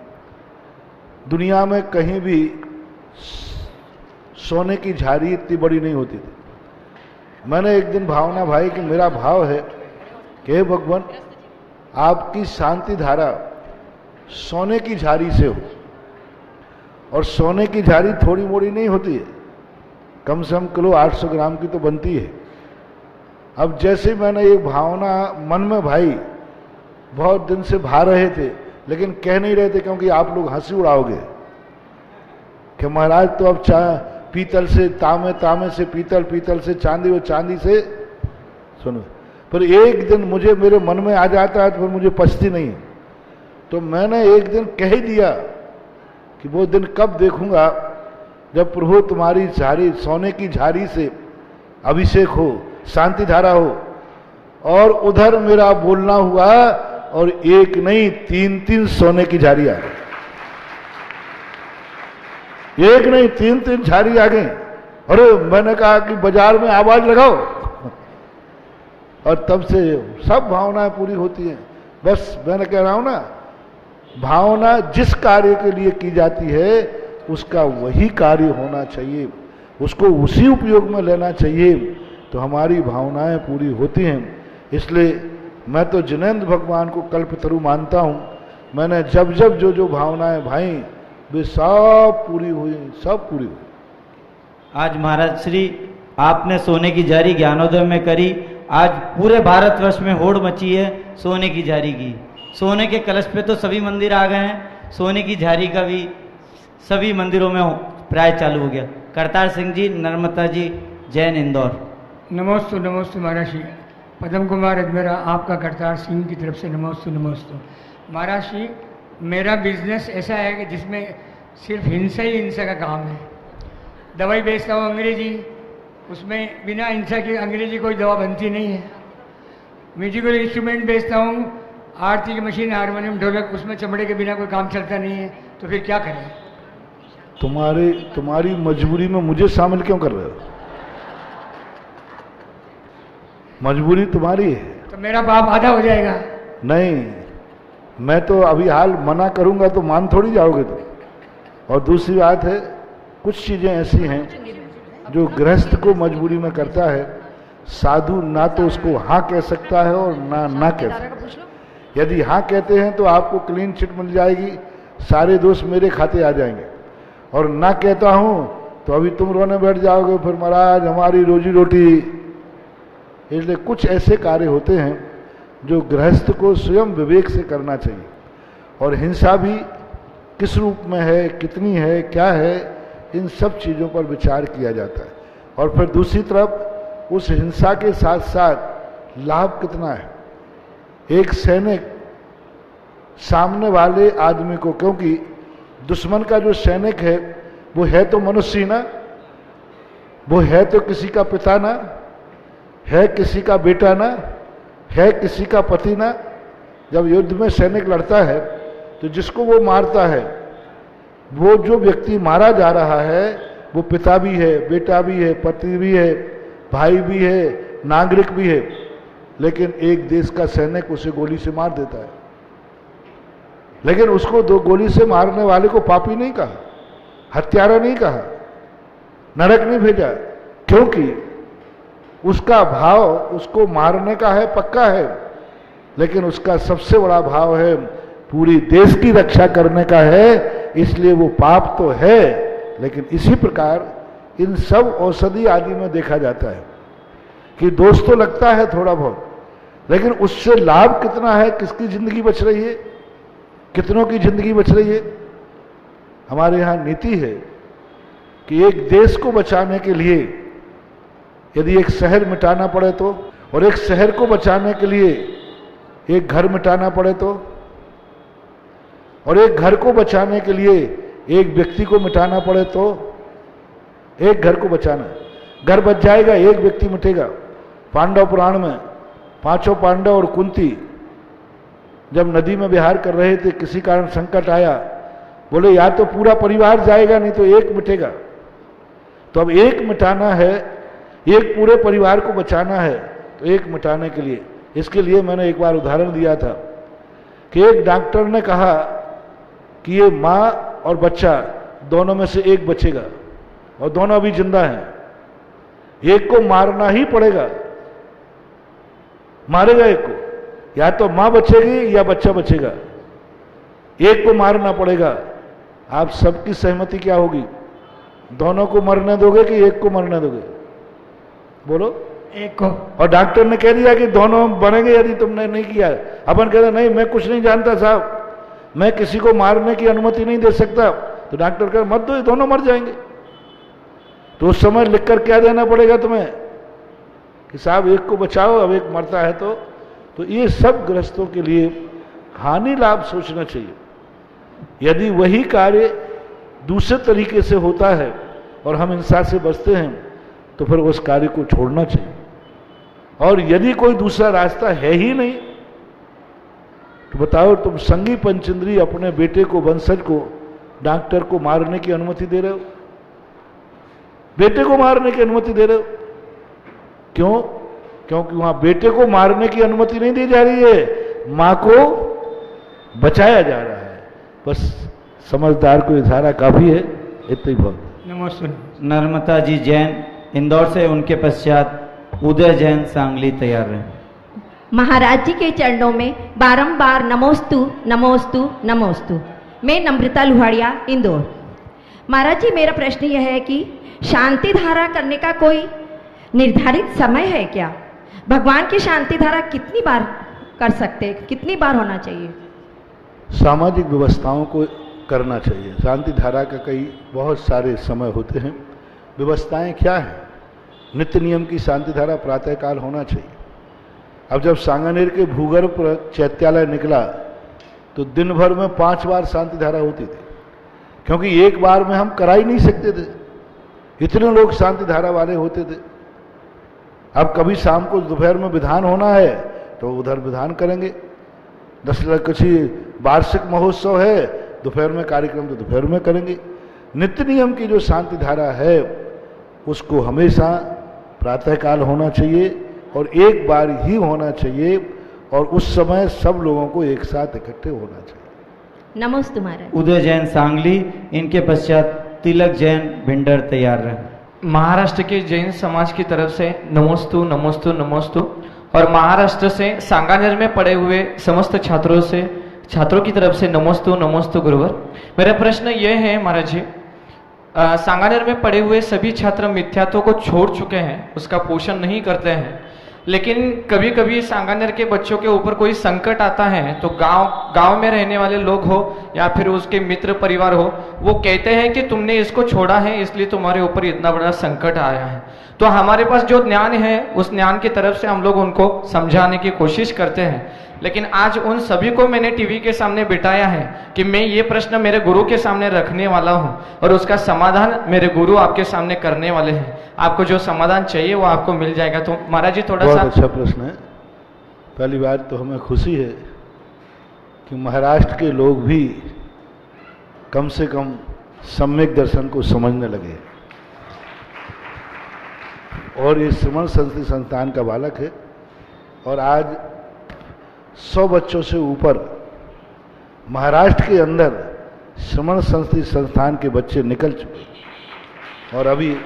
दुनिया में कहीं भी सोने की झाड़ी इतनी बड़ी नहीं होती थी। मैंने एक दिन भावना भाई कि मेरा भाव है कि हे भगवान, आपकी शांति धारा सोने की झाड़ी से हो। और सोने की झाड़ी थोड़ी मोड़ी नहीं होती है, कम से कम किलो 800 ग्राम की तो बनती है। अब जैसे मैंने ये भावना मन में भाई, बहुत दिन से भा रहे थे लेकिन कह नहीं रहे थे क्योंकि आप लोग हंसी उड़ाओगे कि महाराज तो अब पीतल से तांबे, तांबे से पीतल, पीतल से चांदी और चांदी से, सुनो, पर एक दिन मुझे मेरे मन में आ जाता है तो फिर मुझे पछती नहीं है। तो मैंने एक दिन कह ही दिया कि वो दिन कब देखूंगा जब प्रभु तुम्हारी झाड़ी, सोने की झाड़ी से अभिषेक हो, शांति धारा हो। और उधर मेरा बोलना हुआ और एक नहीं 3-3 सोने की झाड़ी आ गई। एक नहीं 3-3 झाड़ी आ गई। अरे मैंने कहा कि बाजार में आवाज लगाओ। और तब से सब भावनाएं पूरी होती हैं। बस मैंने कह रहा हूं ना, भावना जिस कार्य के लिए की जाती है उसका वही कार्य होना चाहिए, उसको उसी उपयोग में लेना चाहिए, तो हमारी भावनाएं पूरी होती हैं। इसलिए मैं तो जिनेंद्र भगवान को कल्पतरु मानता हूं। मैंने जब जब जो जो भावनाएं भाई वे सब पूरी हुई, सब पूरी हुई। आज महाराज श्री आपने सोने की जारी ज्ञानोदय में करी। आज पूरे भारतवर्ष में होड़ मची है सोने की जारी की। सोने के कलश पे तो सभी मंदिर आ गए हैं, सोने की झारी का भी सभी मंदिरों में प्राय चालू हो गया। करतार सिंह जी, नर्मदा जी, जैन, इंदौर। नमोस्तु नमोस्तु महाराज श्री। पदम कुमार अजमेरा, आपका करतार सिंह की तरफ से नमोस्तु नमोस्तु। महाराज श्री, मेरा बिजनेस ऐसा है कि जिसमें सिर्फ हिंसा ही हिंसा का काम है। दवाई बेचता हूँ अंग्रेजी, उसमें बिना हिंसा की अंग्रेजी कोई दवा बनती नहीं है। म्यूजिकल इंस्ट्रूमेंट बेचता हूँ, आरती की मशीन, हारमोनियम, ढोलक, उसमें चमड़े के बिना कोई काम चलता नहीं है। तो फिर क्या करें? तुम्हारी मजबूरी में मुझे शामिल क्यों कर रहे हो? मजबूरी तुम्हारी है तो मेरा पाप आधा हो जाएगा। नहीं, मैं तो अभी हाल मना करूंगा तो मान थोड़ी जाओगे तुम। और दूसरी बात है, कुछ चीजें ऐसी हैं जो गृहस्थ को मजबूरी में करता है। साधु ना तो उसको हाँ कह सकता है और ना कह सकता है। यदि हाँ कहते हैं तो आपको क्लीन चिट मिल जाएगी, सारे दोष मेरे खाते आ जाएंगे। और ना कहता हूं तो अभी तुम रोने बैठ जाओगे, फिर महाराज हमारी रोजी रोटी। इसलिए कुछ ऐसे कार्य होते हैं जो गृहस्थ को स्वयं विवेक से करना चाहिए। और हिंसा भी किस रूप में है, कितनी है, क्या है, इन सब चीज़ों पर विचार किया जाता है। और फिर दूसरी तरफ उस हिंसा के साथ साथ लाभ कितना है। एक सैनिक सामने वाले आदमी को, क्योंकि दुश्मन का जो सैनिक है वो है तो मनुष्य ना, वो है तो किसी का पिता ना, है किसी का बेटा ना, है किसी का पति ना। जब युद्ध में सैनिक लड़ता है तो जिसको वो मारता है, वो जो व्यक्ति मारा जा रहा है वो पिता भी है, बेटा भी है, पति भी है, भाई भी है, नागरिक भी है। लेकिन एक देश का सैनिक उसे गोली से मार देता है। लेकिन उसको दो गोली से मारने वाले को पापी नहीं कहा, हत्यारा नहीं कहा, नरक नहीं भेजा, क्योंकि उसका भाव उसको मारने का है, पक्का है, लेकिन उसका सबसे बड़ा भाव है पूरी देश की रक्षा करने का है, इसलिए वो पाप तो है। लेकिन इसी प्रकार इन सब औषधि आदि में देखा जाता है कि दोष तो लगता है थोड़ा बहुत, लेकिन उससे लाभ कितना है, किसकी जिंदगी बच रही है, कितनों की जिंदगी बच रही है। हमारे यहाँ नीति है कि एक देश को बचाने के लिए यदि एक शहर मिटाना पड़े तो, और एक शहर को बचाने के लिए एक घर मिटाना पड़े तो, और एक घर को बचाने के लिए एक व्यक्ति को मिटाना पड़े तो, एक घर को बचाना, घर बच जाएगा, एक व्यक्ति मिटेगा। पांडव पुराण में पांचों पांडव और कुंती जब नदी में विहार कर रहे थे, किसी कारण संकट आया, बोले या तो पूरा परिवार जाएगा नहीं तो एक मिटेगा। तो अब एक मिटाना है, एक पूरे परिवार को बचाना है, तो एक मिटाने के लिए, इसके लिए मैंने एक बार उदाहरण दिया था कि एक डॉक्टर ने कहा कि ये माँ और बच्चा दोनों में से एक बचेगा और दोनों अभी जिंदा हैं, एक को मारना ही पड़ेगा, मारेगा एक को, या तो माँ बचेगी या बच्चा बचेगा, एक को मारना पड़ेगा। आप सबकी सहमति क्या होगी? दोनों को मरने दोगे कि एक को मरने दोगे? बोलो। एक को। और डॉक्टर ने कह दिया कि दोनों बनेंगे यदि तुमने नहीं किया। अपन कहते नहीं, मैं कुछ नहीं जानता साहब, मैं किसी को मारने की अनुमति नहीं दे सकता। तो डॉक्टर कह मत दो, दोनों मर जाएंगे। तो उस समय लिखकर क्या देना पड़ेगा तुम्हें कि साहब एक को बचाओ, अब एक मरता है तो ये सब गृहस्थों के लिए हानि लाभ सोचना चाहिए। यदि वही कार्य दूसरे तरीके से होता है और हम हिंसा से बचते हैं तो फिर उस कार्य को छोड़ना चाहिए। और यदि कोई दूसरा रास्ता है ही नहीं तो बताओ, तुम संगी पंचेंद्री अपने बेटे को, वंशज को, डॉक्टर को मारने की अनुमति दे रहे हो? बेटे को मारने की अनुमति दे रहे हो? क्यों? क्योंकि वहां बेटे को मारने की अनुमति नहीं दी जा रही है, मां को बचाया जा रहा है। बस समझदार को ये धारा काफी है, इतना ही बहुत। नमस्ते। नर्मदा जी जैन इंदौर से, उनके पश्चात उदय जैन सांगली तैयार रहे। महाराज जी के चरणों में बारंबार नमोस्तु नमोस्तु नमोस्तु। मैं नम्रता लुहाड़िया, इंदौर। महाराज जी, मेरा प्रश्न यह है कि शांति धारा करने का कोई निर्धारित समय है क्या? भगवान की शांति धारा कितनी बार कर सकते हैं, कितनी बार होना चाहिए? सामाजिक व्यवस्थाओं को करना चाहिए। शांति धारा का कई बहुत सारे समय होते हैं। व्यवस्थाएं क्या हैं? नित्य नियम की शांति धारा प्रातःकाल होना चाहिए। अब जब सांगानेर के भूगर्भ पर चैत्यालय निकला तो दिन भर में 5 बार शांति धारा होती थी, क्योंकि एक बार में हम करा ही नहीं सकते थे, इतने लोग शांति धारा वाले होते थे। अब कभी शाम को दोपहर में विधान होना है तो उधर विधान करेंगे, कुछ वार्षिक महोत्सव है, दोपहर में कार्यक्रम तो दोपहर में करेंगे। नित्य नियम की जो शांति धारा है उसको हमेशा प्रातःकाल होना चाहिए और एक बार ही होना चाहिए, और उस समय सब लोगों को एक साथ इकट्ठे होना चाहिए। नमस्ते महाराज। उदय जैन सांगली, इनके पश्चात तिलक जैन भिंडर तैयार रहे। महाराष्ट्र के जैन समाज की तरफ से नमोस्तु नमोस्तु नमोस्तु, और महाराष्ट्र से सांगानेर में पढ़े हुए समस्त छात्रों की तरफ से नमोस्तु नमोस्तु गुरुवर। मेरा प्रश्न यह है महाराज जी, सांगानेर में पढ़े हुए सभी छात्र मिथ्यात्व को छोड़ चुके हैं, उसका पोषण नहीं करते हैं, लेकिन कभी कभी सांगानेर के बच्चों के ऊपर कोई संकट आता है तो गांव में रहने वाले लोग हो या फिर उसके मित्र परिवार हो, वो कहते हैं कि तुमने इसको छोड़ा है इसलिए तुम्हारे ऊपर इतना बड़ा संकट आया है। तो हमारे पास जो ज्ञान है उस ज्ञान की तरफ से हम लोग उनको समझाने की कोशिश करते हैं, लेकिन आज उन सभी को मैंने टीवी के सामने बिठाया है कि मैं ये प्रश्न मेरे गुरु के सामने रखने वाला हूँ और उसका समाधान मेरे गुरु आपके सामने करने वाले हैं। आपको जो समाधान चाहिए वो आपको मिल जाएगा। तो महाराज जी थोड़ा सा। बहुत अच्छा प्रश्न है। पहली बात तो हमें खुशी है कि महाराष्ट्र के लोग भी कम से कम सम्यक दर्शन को समझने लगे, और ये श्रमण संस्कृति संस्थान का बालक है और आज 100 बच्चों से ऊपर महाराष्ट्र के अंदर श्रमण संस्कृति संस्थान के बच्चे निकल चुके और अभी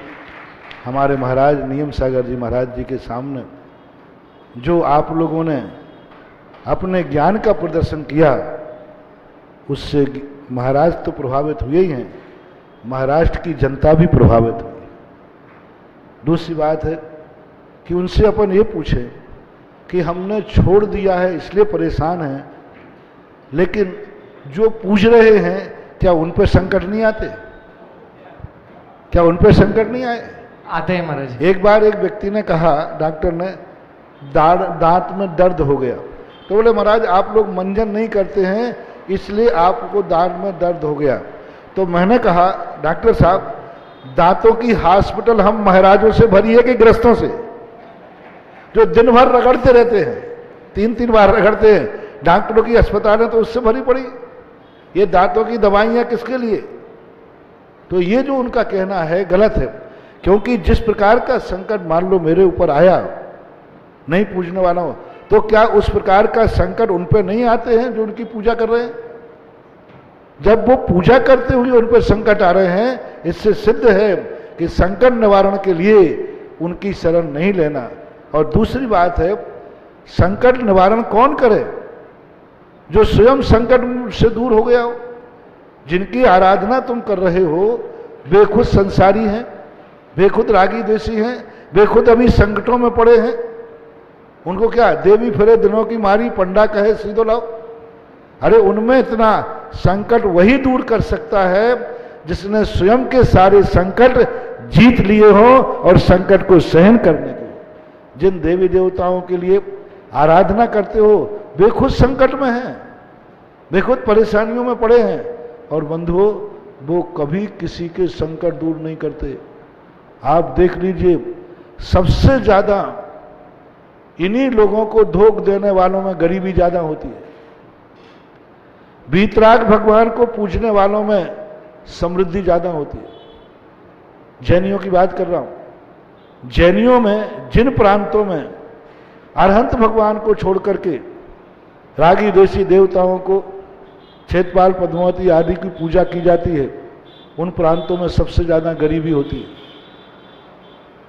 हमारे महाराज नियम सागर जी महाराज जी के सामने जो आप लोगों ने अपने ज्ञान का प्रदर्शन किया, उससे महाराज तो प्रभावित हुए ही हैं, महाराष्ट्र की जनता भी प्रभावित हुई। दूसरी बात है कि उनसे अपन ये पूछे कि हमने छोड़ दिया है इसलिए परेशान हैं, लेकिन जो पूछ रहे हैं क्या उन पर संकट नहीं आते? क्या उन पर संकट नहीं आए? आते हैं महाराज। एक बार एक व्यक्ति ने कहा, डॉक्टर ने, दांत में दर्द हो गया, तो बोले महाराज आप लोग मंजन नहीं करते हैं इसलिए आपको दांत में दर्द हो गया। तो मैंने कहा डॉक्टर साहब, दांतों की हॉस्पिटल हम महाराजों से भरी है कि ग्रस्तों से, जो दिन भर रगड़ते रहते हैं, 3-3 बार रगड़ते हैं। डॉक्टरों की अस्पताल है तो उससे भरी पड़ी, ये दांतों की दवाइयां किसके लिए? तो ये जो उनका कहना है गलत है, क्योंकि जिस प्रकार का संकट मान लो मेरे ऊपर आया, नहीं पूजने वाला हो, तो क्या उस प्रकार का संकट उन पर नहीं आते हैं जो उनकी पूजा कर रहे हैं? जब वो पूजा करते हुए उन पर संकट आ रहे हैं, इससे सिद्ध है कि संकट निवारण के लिए उनकी शरण नहीं लेना। और दूसरी बात है, संकट निवारण कौन करे? जो स्वयं संकट से दूर हो गया हो। जिनकी आराधना तुम कर रहे हो वे खुद संसारी हैं, वे खुद रागी देशी हैं, वे खुद अभी संकटों में पड़े हैं। उनको क्या देवी फिरे दिनों की मारी, पंडा कहे सीधो लाओ? अरे उनमें इतना संकट वही दूर कर सकता है जिसने स्वयं के सारे संकट जीत लिए हो और संकट को सहन करने के। जिन देवी देवताओं के लिए आराधना करते हो वे खुद संकट में हैं, वे खुद परेशानियों में पड़े हैं, और बंधुओं वो कभी किसी के संकट दूर नहीं करते। आप देख लीजिए, सबसे ज्यादा इन्हीं लोगों को धोख देने वालों में गरीबी ज्यादा होती है। वीतराग भगवान को पूजने वालों में समृद्धि ज्यादा होती है। जैनियों की बात कर रहा हूं। जैनियों में जिन प्रांतों में अरहंत भगवान को छोड़ करके रागी देशी देवताओं को, क्षेत्रपाल पद्मावती आदि की पूजा की जाती है, उन प्रांतों में सबसे ज्यादा गरीबी होती है,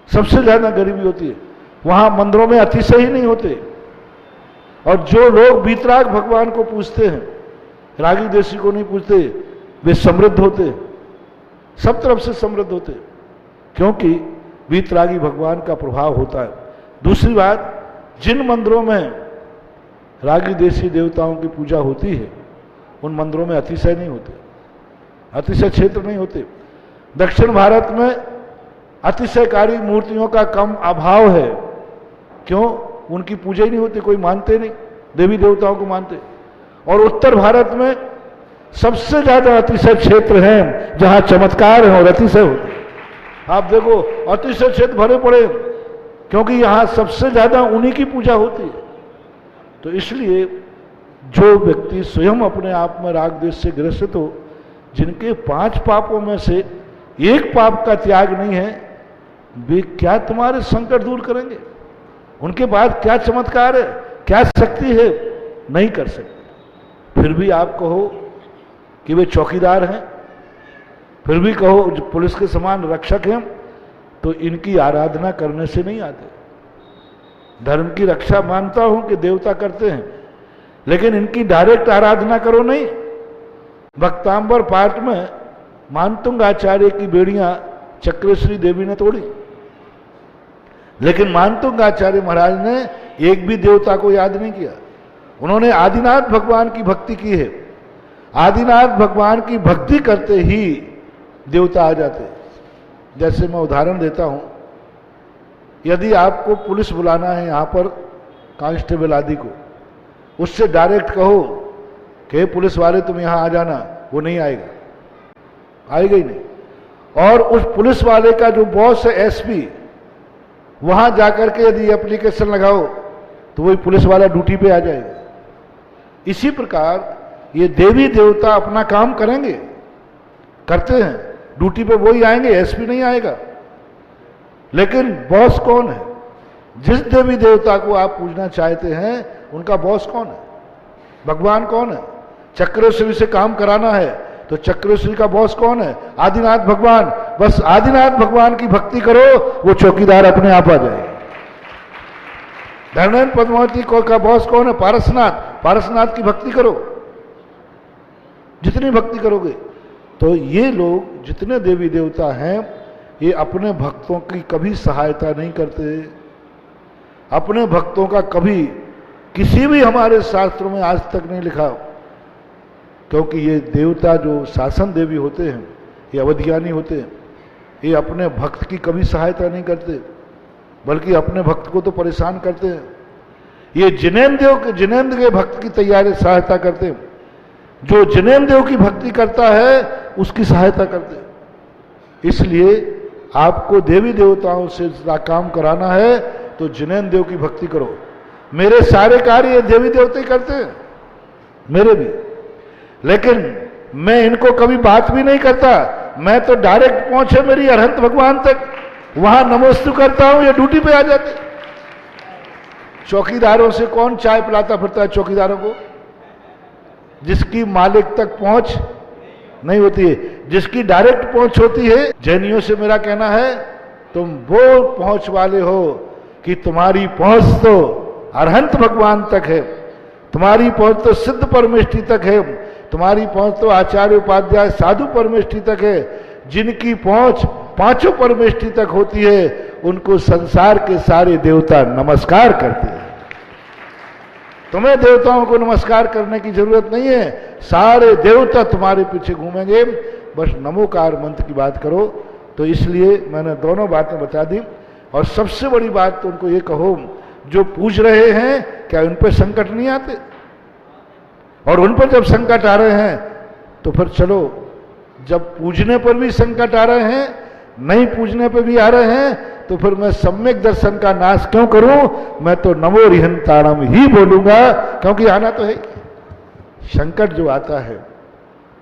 सबसे ज्यादा गरीबी होती है। वहां मंदिरों में अतिशय ही नहीं होते, और जो लोग वीतराग भगवान को पूजते हैं, रागी देशी को नहीं पूजते, वे समृद्ध होते, सब तरफ से समृद्ध होते, क्योंकि वीतरागी भगवान का प्रभाव होता है। दूसरी बात, जिन मंदिरों में रागी देशी देवताओं की पूजा होती है उन मंदिरों में अतिशय नहीं होते, अतिशय क्षेत्र नहीं होते। दक्षिण भारत में अतिशयकारी मूर्तियों का कम अभाव है। क्यों? उनकी पूजा ही नहीं होती, कोई मानते नहीं, देवी देवताओं को मानते। और उत्तर भारत में सबसे ज्यादा अतिशय क्षेत्र हैं जहां चमत्कार है और अतिशय होते। आप देखो अतिशय क्षेत्र भरे पड़े, क्योंकि यहां सबसे ज्यादा उन्हीं की पूजा होती है। तो इसलिए जो व्यक्ति स्वयं अपने आप में राग द्वेष से ग्रसित हो, जिनके 5 पापों में से एक पाप का त्याग नहीं है, वे क्या तुम्हारे संकट दूर करेंगे? उनके पास क्या चमत्कार है, क्या शक्ति है? नहीं कर सकते। फिर भी आप कहो कि वे चौकीदार हैं, फिर भी कहो पुलिस के समान रक्षक हैं, तो इनकी आराधना करने से नहीं आते। धर्म की रक्षा मानता हूं कि देवता करते हैं, लेकिन इनकी डायरेक्ट आराधना करो नहीं। भक्तांबर पाठ में मानतुंग आचार्य की बेड़ियां चक्रेश्वरी देवी ने तोड़ी, लेकिन मानतुंग आचार्य महाराज ने एक भी देवता को याद नहीं किया। उन्होंने आदिनाथ भगवान की भक्ति की है। आदिनाथ भगवान की भक्ति करते ही देवता आ जाते। जैसे मैं उदाहरण देता हूं, यदि आपको पुलिस बुलाना है यहां पर, कांस्टेबल आदि को, उससे डायरेक्ट कहो कि पुलिस वाले तुम यहां आ जाना, वो नहीं आएगा, आएगा ही नहीं। और उस पुलिस वाले का जो बॉस है एसपी, वहां जाकर के यदि एप्लीकेशन लगाओ तो वही पुलिस वाला ड्यूटी पे आ जाएगा। इसी प्रकार ये देवी देवता अपना काम करेंगे, करते हैं, ड्यूटी पे वही आएंगे, एसपी नहीं आएगा। लेकिन बॉस कौन है? जिस देवी देवता को आप पूजना चाहते हैं उनका बॉस कौन है? भगवान कौन है? चक्रेश्वरी से काम कराना है तो चक्रश्री का बॉस कौन है? आदिनाथ भगवान। बस आदिनाथ भगवान की भक्ति करो, वो चौकीदार अपने आप आ जाए। धर्मेंद्र पद्मावती का बॉस कौन है? पारसनाथ। पारसनाथ की भक्ति करो, जितनी भक्ति करोगे। तो ये लोग जितने देवी देवता हैं, ये अपने भक्तों की कभी सहायता नहीं करते। अपने भक्तों का कभी किसी भी हमारे शास्त्रों में आज तक नहीं लिखा, क्योंकि ये देवता जो शासन देवी होते हैं, ये अवधियानी होते हैं, ये अपने भक्त की कभी सहायता नहीं करते, बल्कि अपने भक्त को तो परेशान करते हैं। ये जिनेंद्र के भक्त की तैयारी सहायता करते हैं। जो जिनेंद्र की भक्ति करता है उसकी सहायता करते हैं। इसलिए आपको देवी देवताओं से काम कराना है तो जिनेंद्र की भक्ति करो। मेरे सारे कार्य देवी देवते करते हैं, मेरे भी, लेकिन मैं इनको कभी बात भी नहीं करता। मैं तो डायरेक्ट पहुंचे मेरी अरहंत भगवान तक, वहां नमोस्तु करता हूं, ये ड्यूटी पे आ जाते। चौकीदारों से कौन चाय पिलाता फिरता है? चौकीदारों को, जिसकी मालिक तक पहुंच नहीं होती है, जिसकी डायरेक्ट पहुंच होती है। जैनियों से मेरा कहना है, तुम वो पहुंच वाले हो कि तुम्हारी पहुंच तो अरहंत भगवान तक है, तुम्हारी पहुंच तो सिद्ध परमेष्ठी तक है, तुम्हारी पहुंच तो आचार्य उपाध्याय साधु परमेष्ठी तक है। जिनकी पहुंच पांचों परमेष्ठी तक होती है, उनको संसार के सारे देवता नमस्कार करते हैं। तुम्हें देवताओं को नमस्कार करने की जरूरत नहीं है, सारे देवता तुम्हारे पीछे घूमेंगे। बस नमोकार मंत्र की बात करो। तो इसलिए मैंने दोनों बातें बता दी। और सबसे बड़ी बात तो उनको ये कहो, जो पूज रहे हैं क्या उन पर संकट नहीं आते? और उन पर जब संकट आ रहे हैं तो फिर चलो, जब पूजने पर भी संकट आ रहे हैं, नहीं पूजने पर भी आ रहे हैं, तो फिर मैं सम्यक दर्शन का नाश क्यों करूं? मैं तो नमो रिहंताणम ही बोलूंगा, क्योंकि आना तो है। संकट जो आता है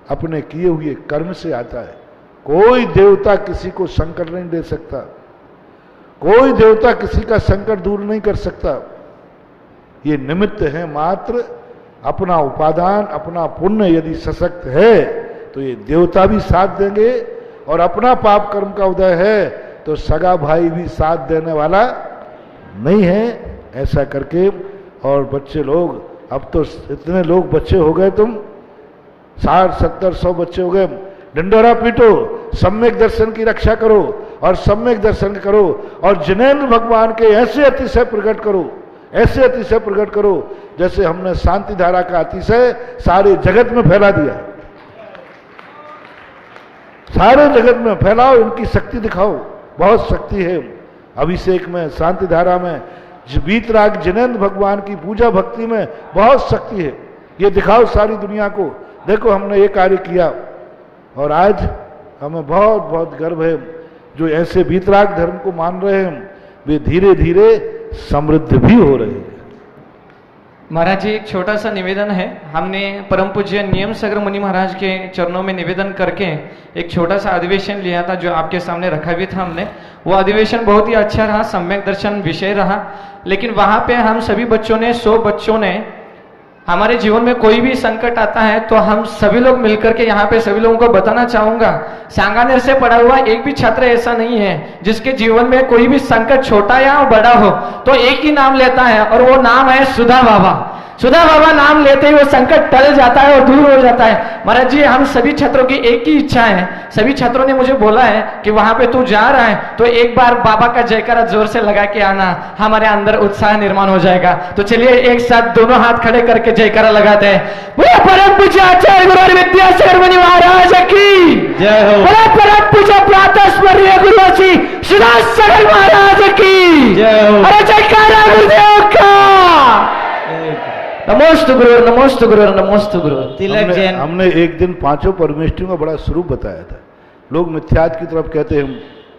अपने किए हुए कर्म से आता है। कोई देवता किसी को संकट नहीं दे सकता, कोई देवता किसी का संकट दूर नहीं कर सकता। ये निमित्त है मात्र। अपना उपादान, अपना पुण्य यदि सशक्त है तो ये देवता भी साथ देंगे, और अपना पाप कर्म का उदय है तो सगा भाई भी साथ देने वाला नहीं है। ऐसा करके, और बच्चे लोग, अब तो इतने लोग बच्चे हो गए, तुम 60, 70, 100 बच्चे हो गए। ढिंडोरा पीटो, सम्यक दर्शन की रक्षा करो, और सम्यक दर्शन करो, और जिनेंद्र भगवान के ऐसे अतिशय प्रकट करो, ऐसे अतिशय प्रकट करो जैसे हमने शांति धारा का अतिशय सारे जगत में फैला दिया। सारे जगत में फैलाओ, इनकी शक्ति दिखाओ, बहुत शक्ति है। अभिषेक में, शांति धारा में, वीतराग जिनेंद्र भगवान की पूजा भक्ति में बहुत शक्ति है। ये दिखाओ सारी दुनिया को, देखो हमने ये कार्य किया। और आज हमें बहुत बहुत गर्व है, जो ऐसे वीतराग धर्म को मान रहे हैं, वे धीरे धीरे समृद्ध भी हो रहे हैं। महाराज जी, एक छोटा सा निवेदन है। हमने परम पूज्य नियम सागर मुनि महाराज के चरणों में निवेदन करके एक छोटा सा अधिवेशन लिया था, जो आपके सामने रखा भी था हमने। वो अधिवेशन बहुत ही अच्छा रहा, सम्यक दर्शन विषय रहा। लेकिन वहां पे हम सभी बच्चों ने, 100 बच्चों ने, हमारे जीवन में कोई भी संकट आता है तो हम सभी लोग मिलकर के यहाँ पे सभी लोगों को बताना चाहूंगा, सांगानेर से पढ़ा हुआ एक भी छात्र ऐसा नहीं है जिसके जीवन में कोई भी संकट छोटा या बड़ा हो तो एक ही नाम लेता है, और वो नाम है सुधा बाबा। सुधा बाबा नाम लेते ही वो संकट टल जाता है और दूर हो जाता है। महाराज जी, हम सभी छात्रों की एक ही इच्छा है। सभी छात्रों ने मुझे बोला है कि वहां पे तू जा रहा है तो एक बार बाबा का जयकारा जोर से लगा के आना, हमारे अंदर उत्साह निर्माण हो जाएगा। तो चलिए एक साथ दोनों हाथ खड़े करके जयकारा लगाते हैं। बोलो परम पूज्य आचार्य गुरु विद्यासागर मुनि महाराज की जय हो। बोलो परम पूज्य प्रातः स्मरणीय गुरु श्री सुधासागर महाराज की जय हो। अरे जयकारा गुरुदेव का। नमोस्तु गुरु, नमोस्तु गुरु, नमोस्तु गुरु। तिलक जैन, हमने एक दिन पांचों परमेष्ठियों का बड़ा स्वरूप बताया था। लोग मिथ्यात की तरफ कहते हैं,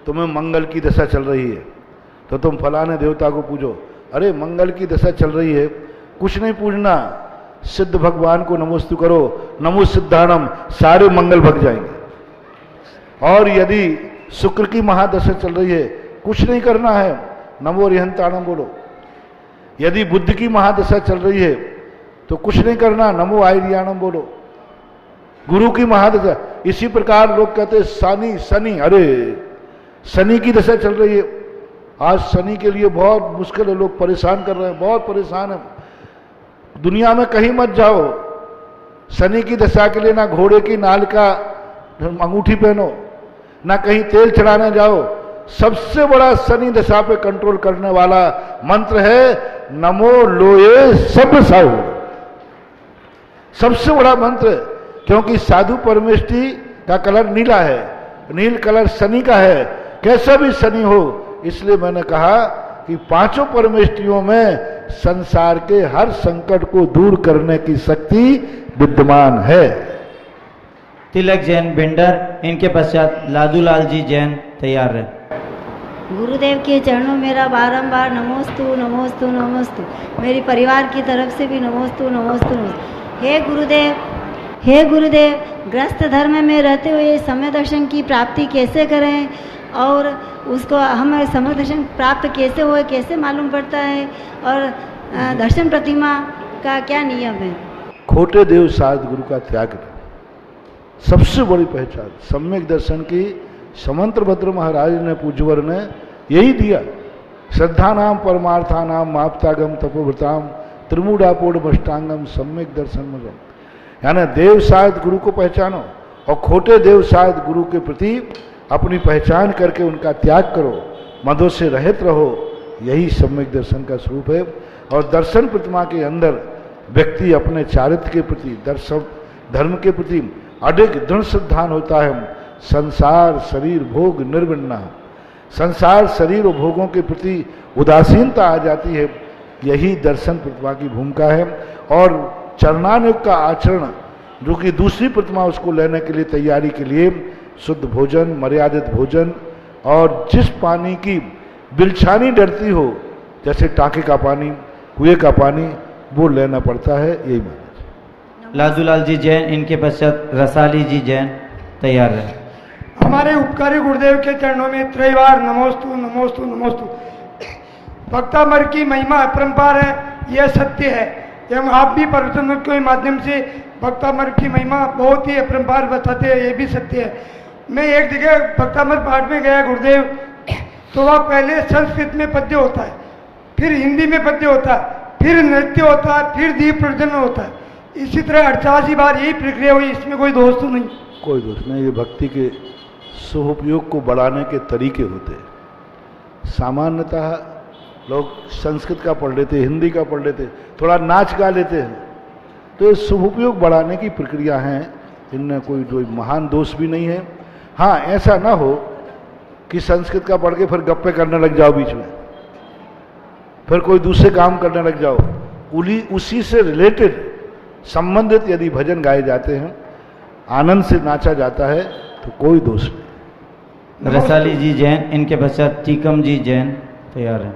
तुम्हें मंगल की दशा चल रही है तो तुम फलाने देवता को पूजो। अरे मंगल की दशा चल रही है, कुछ नहीं पूजना, सिद्ध भगवान को नमोस्तु करो, नमो सिद्धाणम, सारे मंगल भग जाएंगे। और यदि शुक्र की महादशा चल रही है, कुछ नहीं करना है, नमो रिहंताणम बोलो। यदि बुद्ध की महादशा चल रही है तो कुछ नहीं करना, नमो आयरियाणम बोलो। गुरु की महादशा। इसी प्रकार लोग कहते शनि शनि, अरे शनि की दशा चल रही है, आज शनि के लिए बहुत मुश्किल है, लोग परेशान कर रहे हैं, बहुत परेशान है। दुनिया में कहीं मत जाओ, शनि की दशा के लिए ना घोड़े की नाल का अंगूठी पहनो, ना कहीं तेल चढ़ाने जाओ। सबसे बड़ा शनि दशा पे कंट्रोल करने वाला मंत्र है नमो लोये सब साहु, सबसे बड़ा मंत्र, क्योंकि साधु परमेष्टि का कलर नीला है, नील कलर शनि का है, कैसा भी शनि हो। इसलिए मैंने कहा कि पांचों परमेष्टियों में संसार के हर संकट को दूर करने की शक्ति विद्यमान है। तिलक जैन भिंडर, इनके पश्चात लादूलाल जी जैन तैयार रहे। गुरुदेव के चरणों मेरा बारंबार नमोस्तु नमोस्तु नमोस्तु, मेरी परिवार की तरफ से भी नमोस्तु नमोस्तु नमोस्तु। हे गुरुदेव, ग्रस्त धर्म में रहते हुए समय दर्शन की प्राप्ति कैसे करें और उसको हमें समय दर्शन प्राप्त कैसे हो, कैसे मालूम पड़ता है, और दर्शन प्रतिमा का क्या नियम है? खोटे देव साध गुरु का त्याग करें, सबसे बड़ी पहचान सम्यक दर्शन की। समंत्रभद्र महाराज ने पूज्यवर ने यही दिया, श्रद्धा नाम परमार्था नाम माप्तागम तपोभृताम त्रिमूढ़ापोड़ मष्टांगम सम्यक दर्शन मजम। यानी देव साध गुरु को पहचानो और खोटे देव साध गुरु के प्रति अपनी पहचान करके उनका त्याग करो, मदों से रहित रहो, यही सम्यक दर्शन का स्वरूप है। और दर्शन प्रतिमा के अंदर व्यक्ति अपने चारित्र के प्रति, दर्शन धर्म के प्रति अडिग दृढ़ श्रद्धान होता है। संसार शरीर भोग निर्विण्णा, संसार शरीर और भोगों के प्रति उदासीनता आ जाती है, यही दर्शन प्रतिमा की भूमिका है। और चरणानुग का आचरण, जो कि दूसरी प्रतिमा उसको लेने के लिए तैयारी के लिए शुद्ध भोजन, मर्यादित भोजन, और जिस पानी की बिलछानी डरती हो, जैसे टाँके का पानी, कुएं का पानी, वो लेना पड़ता है, यही माना। लादूलाल जी जैन, इनके पश्चात रसाली जी जैन तैयार रहे। हमारे उपकारी गुरुदेव के चरणों में त्रैवार नमोस्तु नमोस्तु नमोस्तु। भक्तामर की महिमा अपरंपार है, यह सत्य है, एवं आप भी प्रवचनों के माध्यम से भक्तामर की महिमा बहुत ही अपरंपार बताते हैं, यह भी सत्य है। मैं एक जगह भक्तामर पाठ में गया गुरुदेव, तो वह पहले संस्कृत में पद्य होता है, फिर हिंदी में पद्य होता है, फिर नृत्य होता है, फिर दीप प्रज्वलन होता है। इसी तरह 88 बार यही प्रक्रिया हुई, इसमें कोई दोष तो नहीं? कोई दोष नहीं, ये भक्ति के सुपयोग को बढ़ाने के तरीके होते हैं। सामान्यतः लोग संस्कृत का पढ़ लेते, हिंदी का पढ़ लेते, थोड़ा नाच गा लेते हैं, तो ये सुपयोग बढ़ाने की प्रक्रिया है, इनमें कोई महान दोष भी नहीं है। हाँ, ऐसा ना हो कि संस्कृत का पढ़ के फिर गप्पे करने लग जाओ बीच में, फिर कोई दूसरे काम करने लग जाओ। उसी से रिलेटेड संबंधित यदि भजन गाए जाते हैं, आनंद से नाचा जाता है, तो कोई दोष नहीं। रसाली जी जैन, इनके पश्चात टीकम जी जैन तैयार हैं।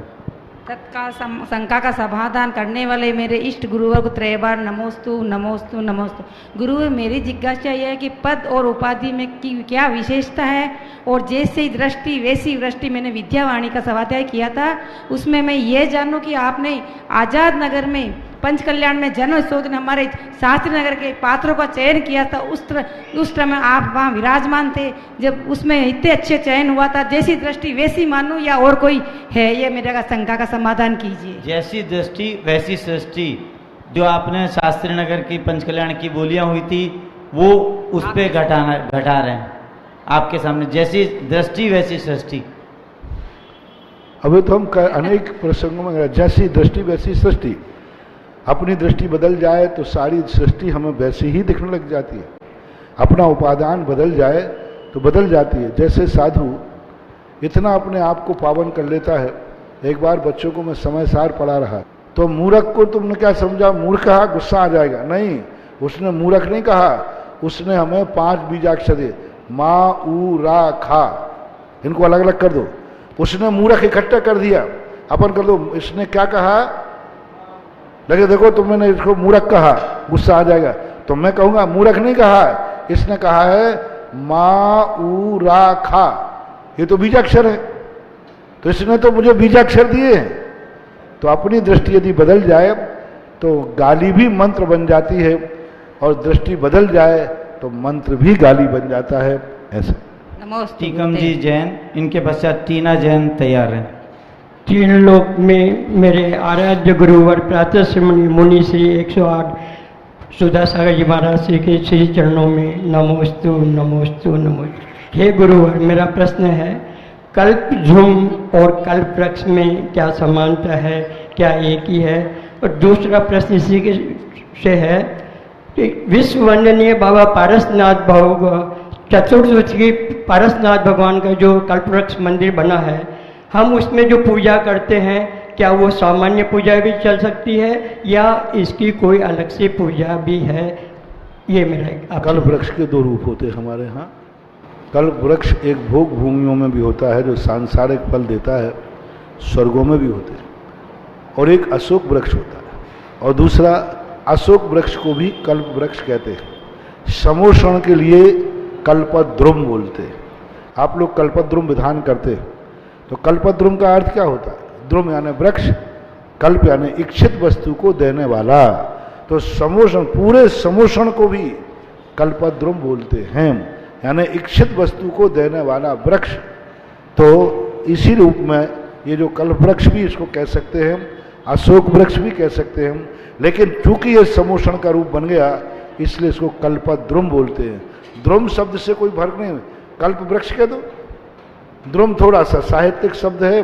तत्काल शंका का समाधान करने वाले मेरे इष्ट गुरुवर को त्रैबार नमोस्तु नमोस्तु नमोस्तु। गुरु, मेरी जिज्ञासा यह है कि पद और उपाधि में की क्या विशेषता है, और जैसी दृष्टि वैसी वृष्टि, मैंने विद्यावाणी का स्वाध्याय किया था, उसमें मैं ये जानूं कि आपने आज़ाद नगर में पंच कल्याण में जन्म शोधन हमारे शास्त्री नगर के पात्रों का चयन किया था, उस समय आप वहाँ विराजमान थे, जब उसमें इतने अच्छे चयन हुआ था, जैसी दृष्टि वैसी मानूं या और कोई है? ये मेरा शंका का समाधान कीजिए। जैसी दृष्टि वैसी सृष्टि, जो आपने शास्त्री नगर की पंच कल्याण की बोलियां हुई थी, वो उस पर घटा रहे हैं आपके सामने, जैसी दृष्टि वैसी सृष्टि। अभी तो हम अनेक प्रसंगों में जैसी दृष्टि वैसी सृष्टि, अपनी दृष्टि बदल जाए तो सारी सृष्टि हमें वैसी ही दिखने लग जाती है, अपना उपादान बदल जाए तो बदल जाती है। जैसे साधु इतना अपने आप को पावन कर लेता है। एक बार बच्चों को मैं समय सार पढ़ा रहा, तो मूर्ख को तुमने क्या समझा, मूर्ख कहा, गुस्सा आ जाएगा, नहीं, उसने मूर्ख नहीं कहा, उसने हमें 5 बीजाक्षर दिए, माँ ऊ रा खा, इनको अलग अलग कर दो। उसने मूर्ख इकट्ठा कर दिया, अपन कर दो। इसने क्या कहा, लगे देखो तुमने इसको मूर्ख कहा, गुस्सा आ जाएगा, तो मैं कहूंगा मूर्ख नहीं कहा, इसने कहा है मा ऊ रा खा, ये तो बीजाक्षर है, तो इसने तो मुझे बीजाक्षर दिए हैं। तो अपनी दृष्टि यदि बदल जाए तो गाली भी मंत्र बन जाती है, और दृष्टि बदल जाए तो मंत्र भी गाली बन जाता है। ऐसा नमस्ते टीकम जी जैन, इनके पश्चात टीना जैन तैयार है। तीन लोक में मेरे आराध्य गुरुवर प्रातः श्री मुनि श्री 108 सुधा सागर जी महाराज श्री के श्री चरणों में नमोस्तु नमोस्तु नमोस्तु। हे गुरुवर, मेरा प्रश्न है, कल्प झुम और कल्प वृक्ष में क्या समानता है, क्या एक ही है? और दूसरा प्रश्न इसी के से है कि विश्व वंदनीय बाबा पारसनाथ चतुर्दशी पारसनाथ भगवान का जो कल्पवृक्ष मंदिर बना है, हम उसमें जो पूजा करते हैं, क्या वो सामान्य पूजा भी चल सकती है या इसकी कोई अलग से पूजा भी है? ये मेरा कल्प वृक्ष के दो रूप होते हैं हमारे यहाँ। कल्प वृक्ष एक भोग भूमियों में भी होता है जो सांसारिक फल देता है, स्वर्गों में भी होते हैं, और एक अशोक वृक्ष होता है। और दूसरा अशोक वृक्ष को भी कल्प वृक्ष कहते हैं। समोषण के लिए कल्पद्रुम बोलते हैं। आप लोग कल्पद्रुम विधान करते हैं, तो कल्पद्रुम का अर्थ क्या होता है? द्रुम यानी वृक्ष, कल्प यानी इच्छित वस्तु को देने वाला। तो समोषण, पूरे समोषण को भी कल्पद्रुम बोलते हैं, यानी इच्छित वस्तु को देने वाला वृक्ष। तो इसी रूप में ये जो कल्प वृक्ष भी इसको कह सकते हैं, अशोक वृक्ष भी कह सकते हैं, लेकिन चूंकि ये समोषण का रूप बन गया इसलिए इसको कल्पद्रुम बोलते हैं। द्रुम शब्द से कोई फर्क नहीं, कल्प वृक्ष कह दो। द्रुम थोड़ा सा साहित्यिक शब्द है,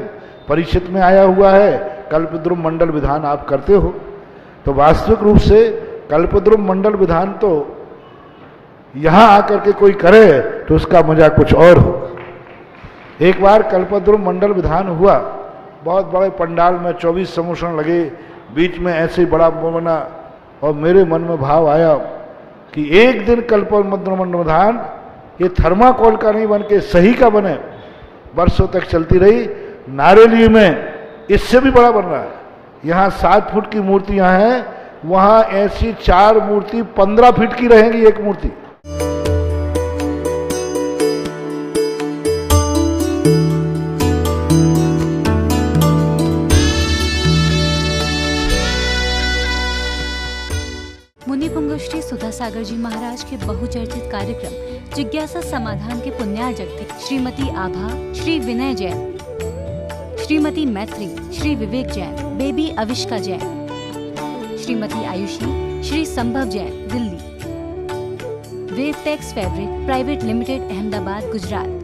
परिचित में आया हुआ है। कल्पद्रुम मंडल विधान आप करते हो, तो वास्तविक रूप से कल्पद्रुम मंडल विधान तो यहां आकर के कोई करे तो उसका मजा कुछ और हो। एक बार कल्पद्रुम मंडल विधान हुआ, बहुत बड़े पंडाल में 24 समोषण लगे, बीच में ऐसे ही बड़ा बना, और मेरे मन में भाव आया कि एक दिन कल्पद्रुम मंडल विधान ये थर्माकोल का नहीं बन के सही का बने। वर्षों तक चलती रही। नारेली में इससे भी बड़ा बन रहा है। यहाँ 7 फुट की मूर्तियां हैं, वहां ऐसी 4 मूर्ति 15 फीट की रहेंगी एक मूर्ति। मुनि पुंगव श्री सुधा सागर जी महाराज के बहुचर्चित कार्यक्रम जिज्ञासा समाधान के पुण्यार्जक थे श्रीमती आभा, श्री विनय Jain, Shrimati Maitri, Shri Vivek Jain, baby Avishka Jain, Shrimati Ayushi, Shri Sambhav Jain, Delhi. Wavetex fabric private limited, Ahmedabad, Gujarat.